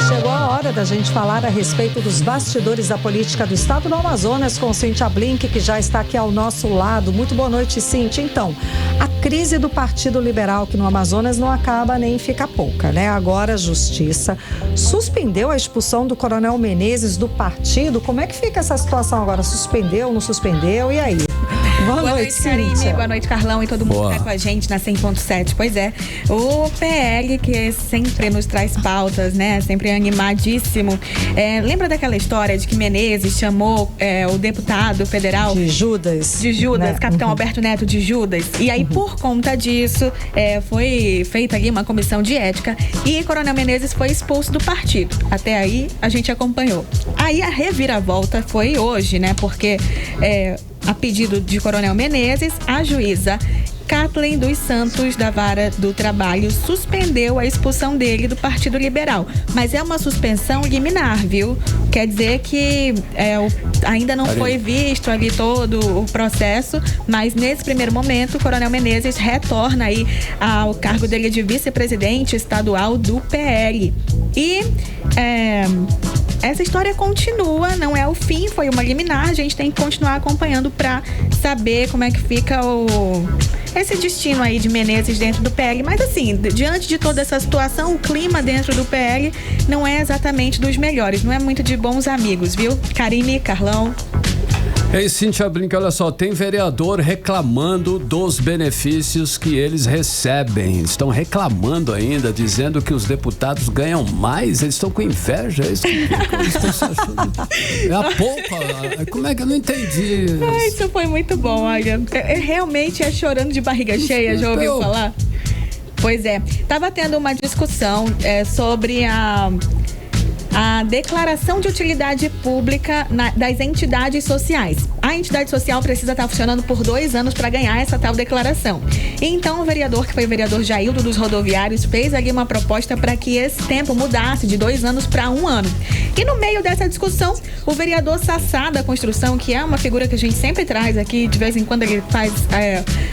Chegou a hora da gente falar a respeito dos bastidores da política do estado do Amazonas com Cíntia Blink, que já está aqui ao nosso lado. Muito boa noite, Cíntia. Então, a crise do Partido Liberal aqui no Amazonas não acaba nem fica pouca, né? Agora a Justiça suspendeu a expulsão do Coronel Menezes do partido. Como é que fica essa situação agora? Suspendeu, não suspendeu? E aí? Boa noite, Karine. Boa noite, Carlão, e todo mundo que está com a gente na 100.7. Pois é, o PL, que sempre nos traz pautas, né? Sempre animadíssimo. Lembra daquela história de que Menezes chamou o deputado federal... De Judas, né? Capitão Alberto Neto de Judas. E aí, por conta disso, foi feita ali uma comissão de ética e Coronel Menezes foi expulso do partido. Até aí, a gente acompanhou. Aí, a reviravolta foi hoje, né? Porque... a pedido de Coronel Menezes, a juíza Kathleen dos Santos, da Vara do Trabalho, suspendeu a expulsão dele do Partido Liberal. Mas é uma suspensão liminar, viu? Quer dizer que ainda não foi visto ali todo o processo, mas nesse primeiro momento o Coronel Menezes retorna aí ao cargo dele de vice-presidente estadual do PL. E essa história continua, não é o fim, foi uma liminar, a gente tem que continuar acompanhando para saber como é que fica esse destino aí de Menezes dentro do PL. Mas assim, diante de toda essa situação, o clima dentro do PL não é exatamente dos melhores, não é muito de bons amigos, viu? Karine, Carlão. Ei, Cíntia Brinca, olha só, tem vereador reclamando dos benefícios que eles recebem. Estão reclamando ainda, dizendo que os deputados ganham mais. Eles estão com inveja. Eles estão se achando... É a poupa. Como é que eu não entendi? Isso foi muito bom, olha. Realmente é chorando de barriga cheia, já ouviu falar? Pois é. Tava tendo uma discussão sobre a declaração de utilidade pública das entidades sociais. A entidade social precisa estar funcionando por 2 anos para ganhar essa tal declaração. Então, o vereador, que foi o vereador Jaildo dos Rodoviários, fez ali uma proposta para que esse tempo mudasse de 2 anos para 1 ano. E no meio dessa discussão, o vereador Sassá da Construção, que é uma figura que a gente sempre traz aqui, de vez em quando ele faz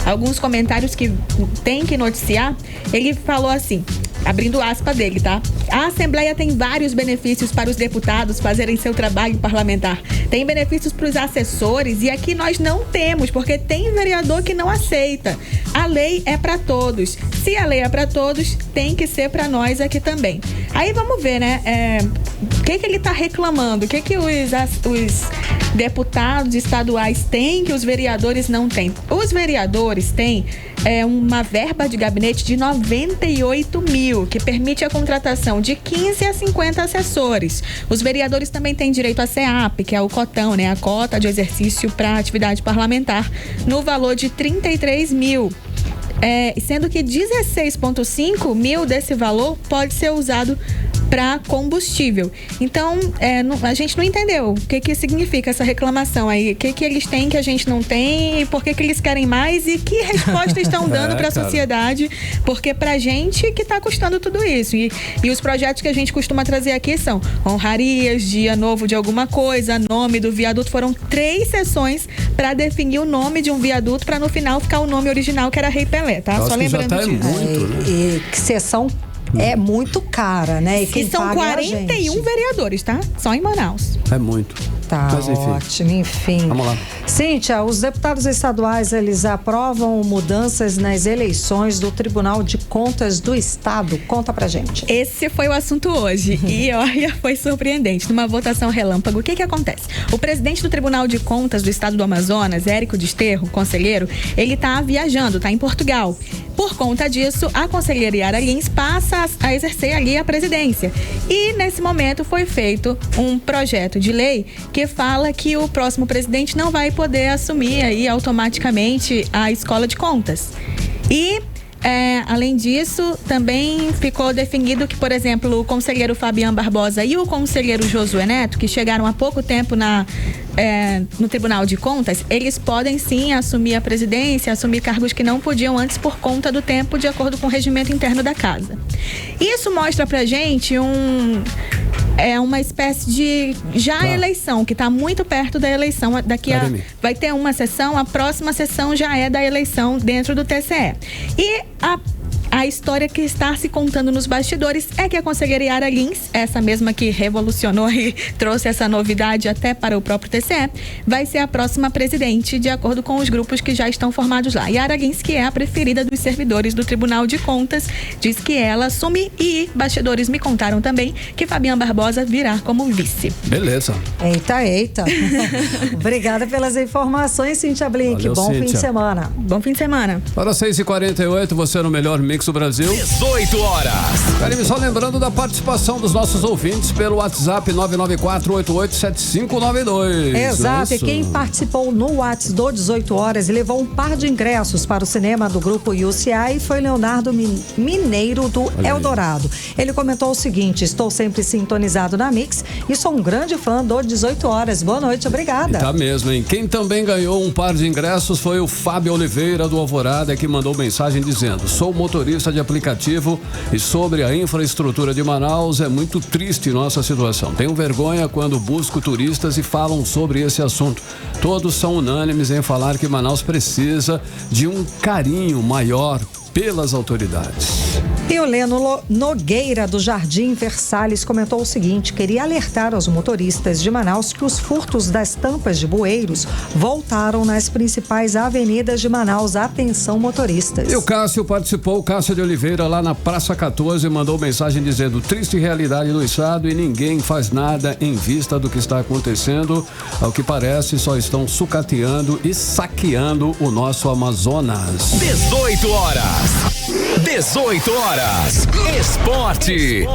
alguns comentários que tem que noticiar, ele falou assim, abrindo aspas dele, tá? A Assembleia tem vários benefícios para os deputados fazerem seu trabalho parlamentar. Tem benefícios para os assessores e aqui nós não temos, porque tem vereador que não aceita. A lei é para todos. Se a lei é para todos, tem que ser para nós aqui também. Aí vamos ver, né? O que ele está reclamando? O que os deputados estaduais têm que os vereadores não têm? Os vereadores têm uma verba de gabinete de 98 mil, que permite a contratação de 15 a 50 assessores. Os vereadores também têm direito à CEAP, que é o cotão, né? A cota de exercício para atividade parlamentar, no valor de 33 mil. Sendo que 16,5 mil desse valor pode ser usado para combustível. Então, a gente não entendeu o que significa essa reclamação aí. O que eles têm que a gente não tem, e por que eles querem mais e que resposta estão dando para a sociedade, porque pra gente que tá custando tudo isso. E os projetos que a gente costuma trazer aqui são honrarias, dia novo de alguma coisa, nome do viaduto. Foram 3 sessões para definir o nome de um viaduto, para no final ficar o nome original, que era Rei Pelé, tá? Só lembrando disso. Muito, né? E que sessão é muito cara, né? E são 41 vereadores, tá? Só em Manaus. É muito. Tá, mas, enfim. Vamos lá. Cíntia, os deputados estaduais, eles aprovam mudanças nas eleições do Tribunal de Contas do Estado. Conta pra gente. Esse foi o assunto hoje. E olha, foi surpreendente. Numa votação relâmpago, o que acontece? O presidente do Tribunal de Contas do Estado do Amazonas, Érico Desterro, conselheiro, ele tá viajando, tá em Portugal. Por conta disso, a conselheira Yara Lins passa a exercer ali a presidência. E nesse momento foi feito um projeto de lei que fala que o próximo presidente não vai poder assumir aí automaticamente a escola de contas. E além disso, também ficou definido que, por exemplo, o conselheiro Fabiano Barbosa e o conselheiro Josué Neto, que chegaram há pouco tempo no Tribunal de Contas, eles podem sim assumir a presidência, assumir cargos que não podiam antes por conta do tempo, de acordo com o regimento interno da casa. Isso mostra pra gente uma espécie de eleição, que está muito perto da eleição. Vai ter uma sessão, a próxima sessão já é da eleição dentro do TCE. E a história que está se contando nos bastidores é que a conselheira Yara Lins, essa mesma que revolucionou e trouxe essa novidade até para o próprio TCE, vai ser a próxima presidente, de acordo com os grupos que já estão formados lá. Yara Lins, que é a preferida dos servidores do Tribunal de Contas, diz que ela assume, e bastidores me contaram também que Fabiano Barbosa virá como vice. Beleza. Eita. Obrigada pelas informações, Cíntia Blink. Valeu, bom Cíntia. fim de semana. Bom fim de semana. Para 6h48, você no melhor mix do Brasil. 18 horas. Karime, só lembrando da participação dos nossos ouvintes pelo WhatsApp 994-887592. Exato, e quem participou no WhatsApp do 18 horas e levou um par de ingressos para o cinema do grupo UCI foi Leonardo Mineiro do Eldorado. Ele comentou o seguinte: estou sempre sintonizado na Mix e sou um grande fã do 18 horas. Boa noite, obrigada. Tá mesmo, hein? Quem também ganhou um par de ingressos foi o Fábio Oliveira do Alvorada, que mandou mensagem dizendo: sou motorista de aplicativo e sobre a infraestrutura de Manaus, é muito triste nossa situação. Tenho vergonha quando busco turistas e falam sobre esse assunto. Todos são unânimes em falar que Manaus precisa de um carinho maior pelas autoridades. E o Leno Nogueira, do Jardim Versalhes, comentou o seguinte: queria alertar aos motoristas de Manaus que os furtos das tampas de bueiros voltaram nas principais avenidas de Manaus. Atenção, motoristas. E o Cássio participou, o Cássio de Oliveira, lá na Praça 14, mandou mensagem dizendo: triste realidade do estado e ninguém faz nada em vista do que está acontecendo. Ao que parece, só estão sucateando e saqueando o nosso Amazonas. 18 horas. 18 horas. Esporte.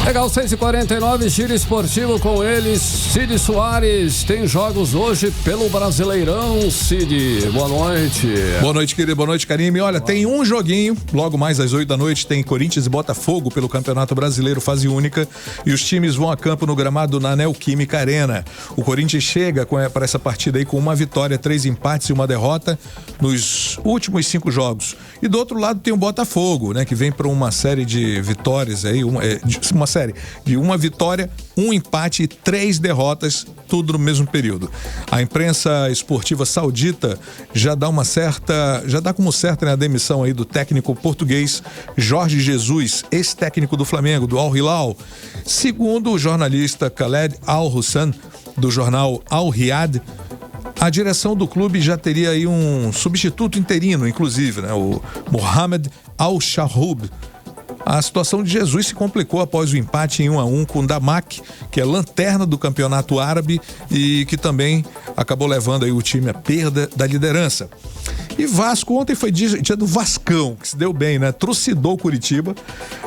Legal, 6h49, Giro Esportivo com eles, Cid Soares. Tem jogos hoje pelo Brasileirão. Cid, boa noite. Boa noite, querido, boa noite, Karime. Olha, tem um joguinho, logo mais às 8 da noite, tem Corinthians e Botafogo pelo Campeonato Brasileiro, fase única, e os times vão a campo no gramado na Neoquímica Arena. O Corinthians chega para essa partida aí com uma vitória, 3 empates e uma derrota nos últimos 5 jogos. E do outro lado tem o Botafogo, né, que vem para uma série de vitórias aí, uma série de uma vitória, um empate e 3 derrotas, tudo no mesmo período. A imprensa esportiva saudita já dá como certa, né, a demissão aí do técnico português Jorge Jesus, ex-técnico do Flamengo, do Al Hilal. Segundo o jornalista Khaled Al-Hussan, do jornal Al-Riyad, a direção do clube já teria aí um substituto interino, inclusive, né, o Mohamed Al-Shahoub. A situação de Jesus se complicou após o empate em 1-1 com o Damak, que é lanterna do campeonato árabe e que também acabou levando aí o time à perda da liderança. E Vasco, ontem foi dia do Vascão, que se deu bem, né? Trucidou o Curitiba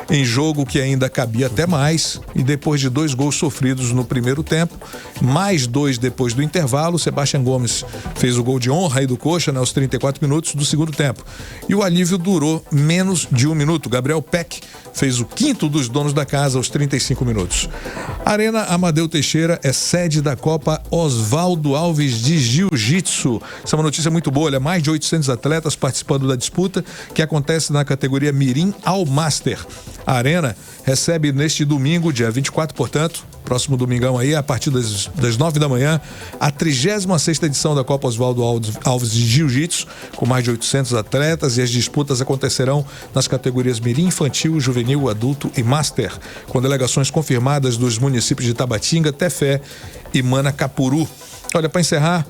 em jogo que ainda cabia até mais, e depois de 2 gols sofridos no primeiro tempo, mais 2 depois do intervalo, Sebastião Gomes fez o gol de honra aí do Coxa, né, aos 34 minutos do segundo tempo. E o alívio durou menos de 1 minuto. Gabriel Peck fez o 5º dos donos da casa aos 35 minutos. Arena Amadeu Teixeira é sede da Copa Oswaldo Alves de Jiu-Jitsu. Essa é uma notícia muito boa, olha, mais de 800 atletas participando da disputa, que acontece na categoria Mirim ao Master. A Arena recebe neste domingo, dia 24, portanto, próximo domingão aí, a partir das 9 da manhã, a 36ª edição da Copa Oswaldo Alves de Jiu-Jitsu, com mais de 800 atletas, e as disputas acontecerão nas categorias Mirim, Infantil, Juvenil, Adulto e Master, com delegações confirmadas dos municípios de Tabatinga, Tefé e Manacapuru. Olha, para encerrar,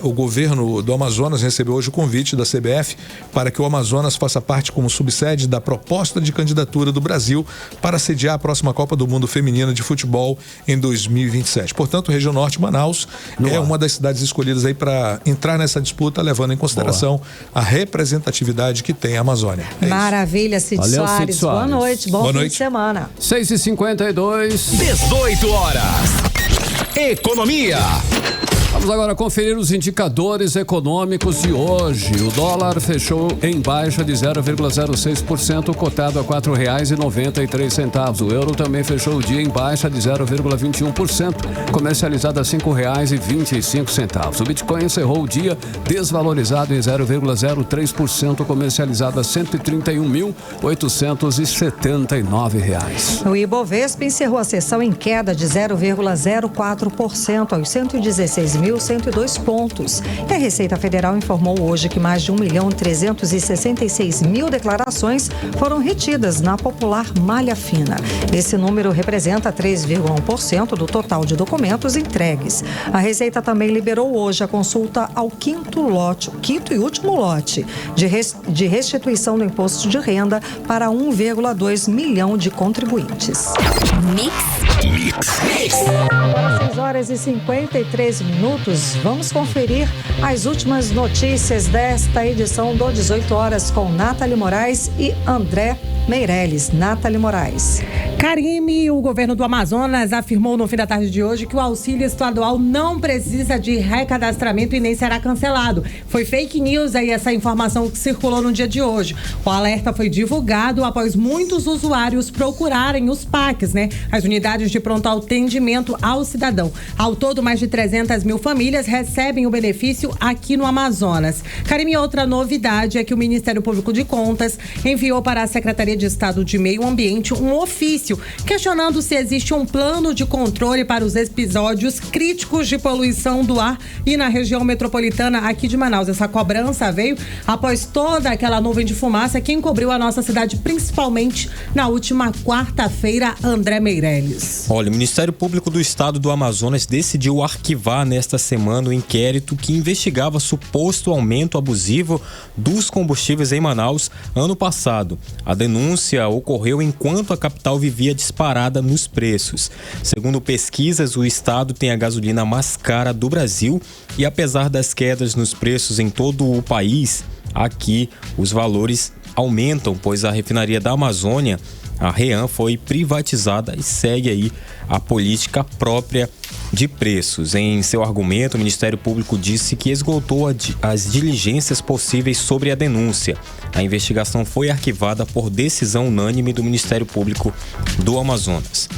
o governo do Amazonas recebeu hoje o convite da CBF para que o Amazonas faça parte como subsede da proposta de candidatura do Brasil para sediar a próxima Copa do Mundo Feminina de Futebol em 2027. Portanto, Região Norte, Manaus, é uma das cidades escolhidas aí para entrar nessa disputa, levando em consideração a representatividade que tem a Amazônia. Maravilha, Cid Soares. Boa noite, bom fim de semana. 6h52. 18 horas. Economia. Vamos agora conferir os indicadores econômicos de hoje. O dólar fechou em baixa de 0,06%, cotado a R$ 4,93. O euro também fechou o dia em baixa de 0,21%, comercializado a R$ 5,25. O Bitcoin encerrou o dia desvalorizado em 0,03%, comercializado a R$ 131.879. O Ibovespa encerrou a sessão em queda de 0,04% aos 116.102 pontos. E a Receita Federal informou hoje que mais de 1.366.000 declarações foram retidas na popular malha fina. Esse número representa 3,1% do total de documentos entregues. A Receita também liberou hoje a consulta ao quinto e último lote de restituição do imposto de renda para 1,2 milhão de contribuintes. Mix. 6h53. Vamos conferir as últimas notícias desta edição do 18 horas com Nathalie Moraes e André Meirelles. Nathalie Moraes. Karime, o governo do Amazonas afirmou no fim da tarde de hoje que o auxílio estadual não precisa de recadastramento e nem será cancelado. Foi fake news aí essa informação que circulou no dia de hoje. O alerta foi divulgado após muitos usuários procurarem os PACs, né? As unidades de pronto quanto ao atendimento ao cidadão. Ao todo, mais de 300 mil famílias recebem o benefício aqui no Amazonas. Karime, outra novidade é que o Ministério Público de Contas enviou para a Secretaria de Estado de Meio Ambiente um ofício questionando se existe um plano de controle para os episódios críticos de poluição do ar e na região metropolitana aqui de Manaus. Essa cobrança veio após toda aquela nuvem de fumaça que encobriu a nossa cidade, principalmente na última quarta-feira. André Meirelles. Olha, o Ministério Público do Estado do Amazonas decidiu arquivar nesta semana o inquérito que investigava suposto aumento abusivo dos combustíveis em Manaus ano passado. A denúncia ocorreu enquanto a capital vivia disparada nos preços. Segundo pesquisas, o estado tem a gasolina mais cara do Brasil e apesar das quedas nos preços em todo o país, aqui os valores aumentam, pois a refinaria da Amazônia, a REAM, foi privatizada e segue aí a política própria de preços. Em seu argumento, o Ministério Público disse que esgotou as diligências possíveis sobre a denúncia. A investigação foi arquivada por decisão unânime do Ministério Público do Amazonas.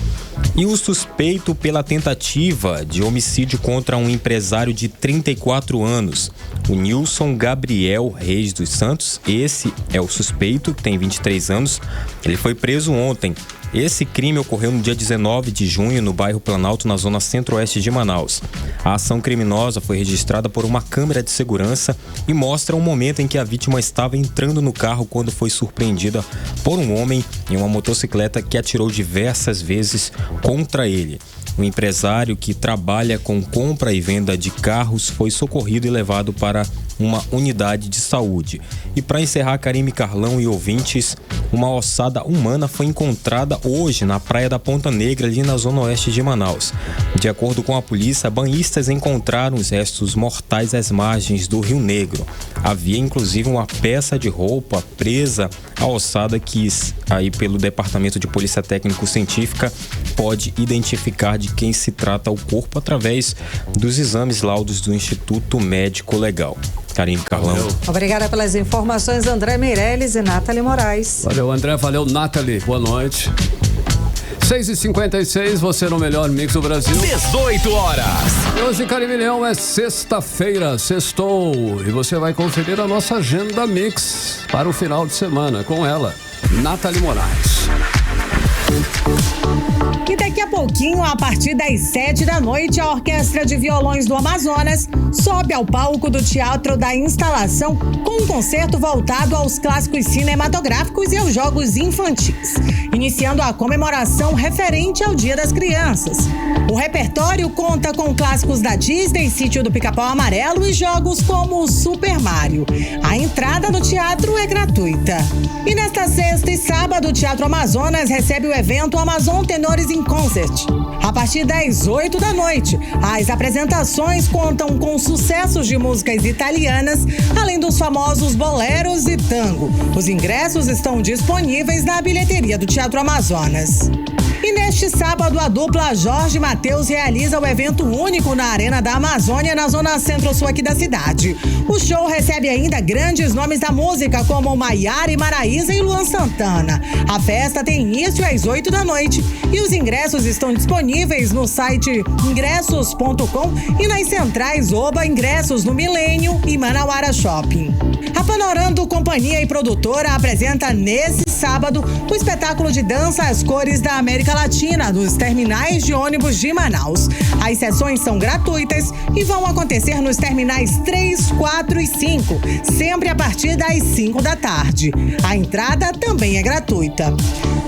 E o suspeito pela tentativa de homicídio contra um empresário de 34 anos, o Nilson Gabriel Reis dos Santos, esse é o suspeito, que tem 23 anos, ele foi preso ontem. Esse crime ocorreu no dia 19 de junho no bairro Planalto, na zona centro-oeste de Manaus. A ação criminosa foi registrada por uma câmera de segurança e mostra um momento em que a vítima estava entrando no carro quando foi surpreendida por um homem em uma motocicleta que atirou diversas vezes contra ele. O empresário, que trabalha com compra e venda de carros, foi socorrido e levado para uma unidade de saúde. E para encerrar, Karime, Carlão e ouvintes, uma ossada humana foi encontrada hoje na praia da Ponta Negra, ali na zona oeste de Manaus. De acordo com a polícia, banhistas encontraram os restos mortais às margens do Rio Negro. Havia inclusive uma peça de roupa presa à ossada que, aí pelo Departamento de Polícia Técnico-Científica, pode identificar de quem se trata o corpo através dos exames laudos do Instituto Médico Legal. Karime, Carlão. Obrigada pelas informações, André Meirelles e Nathalie Moraes. Valeu, André. Valeu, Nathalie. Boa noite. 6h56, você no melhor mix do Brasil. 18 horas. Hoje, Karime Leão, é sexta-feira, sextou. E você vai conferir a nossa agenda mix para o final de semana com ela, Nathalie Moraes. E daqui a pouquinho, a partir das 7 da noite, a Orquestra de Violões do Amazonas sobe ao palco do Teatro da Instalação com um concerto voltado aos clássicos cinematográficos e aos jogos infantis, iniciando a comemoração referente ao Dia das Crianças. O repertório conta com clássicos da Disney, Sítio do Pica-Pau Amarelo e jogos como o Super Mario. A entrada no teatro é gratuita. E nesta sexta e sábado, o Teatro Amazonas recebe o evento Amazon Tenores in Concert. A partir das 8 da noite, as apresentações contam com sucessos de músicas italianas, além dos famosos boleros e tango. Os ingressos estão disponíveis na bilheteria do Teatro Amazonas. E neste sábado, a dupla Jorge Mateus realiza o evento único na Arena da Amazônia, na zona centro-sul aqui da cidade. O show recebe ainda grandes nomes da música, como Maiara e Maraísa e Luan Santana. A festa tem início às 8 da noite e os ingressos estão disponíveis no site ingressos.com e nas centrais Oba Ingressos no Milênio e Manauara Shopping. A Panorando Companhia e Produtora apresenta nesse sábado o espetáculo de dança As Cores da América Latina nos terminais de ônibus de Manaus. As sessões são gratuitas e vão acontecer nos terminais 3, 4 e 5, sempre a partir das 5 da tarde. A entrada também é gratuita.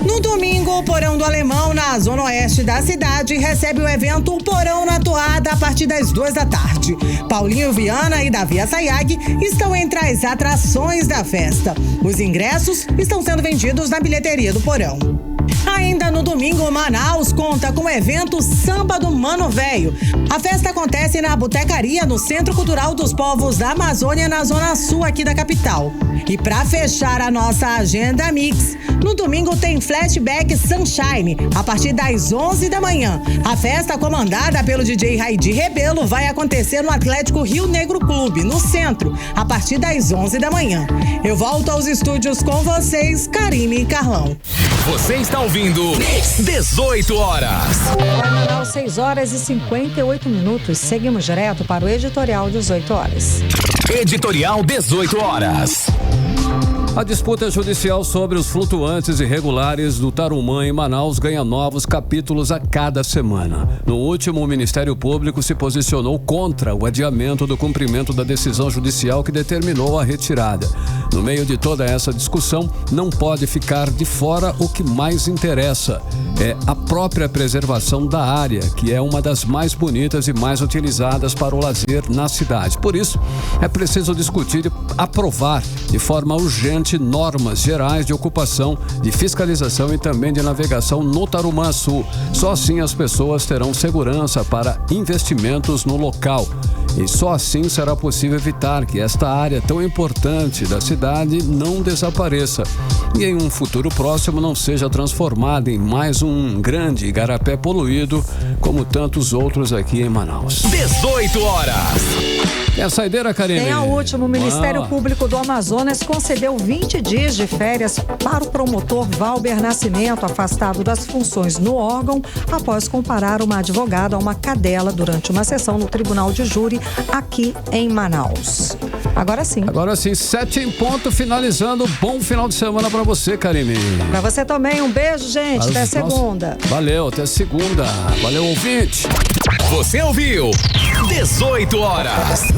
No domingo, o Porão do Alemão, na zona oeste da cidade, recebe o evento O Porão na Toada a partir das 2 da tarde. Paulinho Viana e Davi Assayag estão entre as atrações da festa. Os ingressos estão sendo vendidos na bilheteria do Porão. Ainda no domingo, Manaus conta com o evento Samba do Mano Velho. A festa acontece na Botecaria, no Centro Cultural dos Povos da Amazônia, na zona sul aqui da capital. E para fechar a nossa agenda mix, no domingo tem Flashback Sunshine, a partir das 11 da manhã. A festa, comandada pelo DJ Raidi Rebelo, vai acontecer no Atlético Rio Negro Clube, no centro, a partir das 11 da manhã. Eu volto aos estúdios com vocês, Karime e Carlão. Você está ouvindo 18 horas. Vai 6 horas e 58 minutos. Seguimos direto para o editorial 18 horas. Editorial 18 horas. A disputa judicial sobre os flutuantes irregulares do Tarumã em Manaus ganha novos capítulos a cada semana. No último, o Ministério Público se posicionou contra o adiamento do cumprimento da decisão judicial que determinou a retirada. No meio de toda essa discussão, não pode ficar de fora o que mais interessa. É a própria preservação da área, que é uma das mais bonitas e mais utilizadas para o lazer na cidade. Por isso, é preciso discutir e aprovar de forma urgente normas gerais de ocupação, de fiscalização e também de navegação no Tarumã Sul. Só assim as pessoas terão segurança para investimentos no local. E só assim será possível evitar que esta área tão importante da cidade não desapareça e em um futuro próximo não seja transformada em mais um grande igarapé poluído como tantos outros aqui em Manaus. 18 horas. É a saideira, Karine? Tem a última. O Ministério Público do Amazonas concedeu 20 dias de férias para o promotor Valber Nascimento, afastado das funções no órgão após comparar uma advogada a uma cadela durante uma sessão no Tribunal de Júri aqui em Manaus. Agora sim. Agora sim, 7 em ponto, finalizando. Bom final de semana pra você, Karine. Pra você também. Um beijo, gente. Até segunda. Valeu, até segunda. Valeu, ouvinte. Você ouviu 18 horas.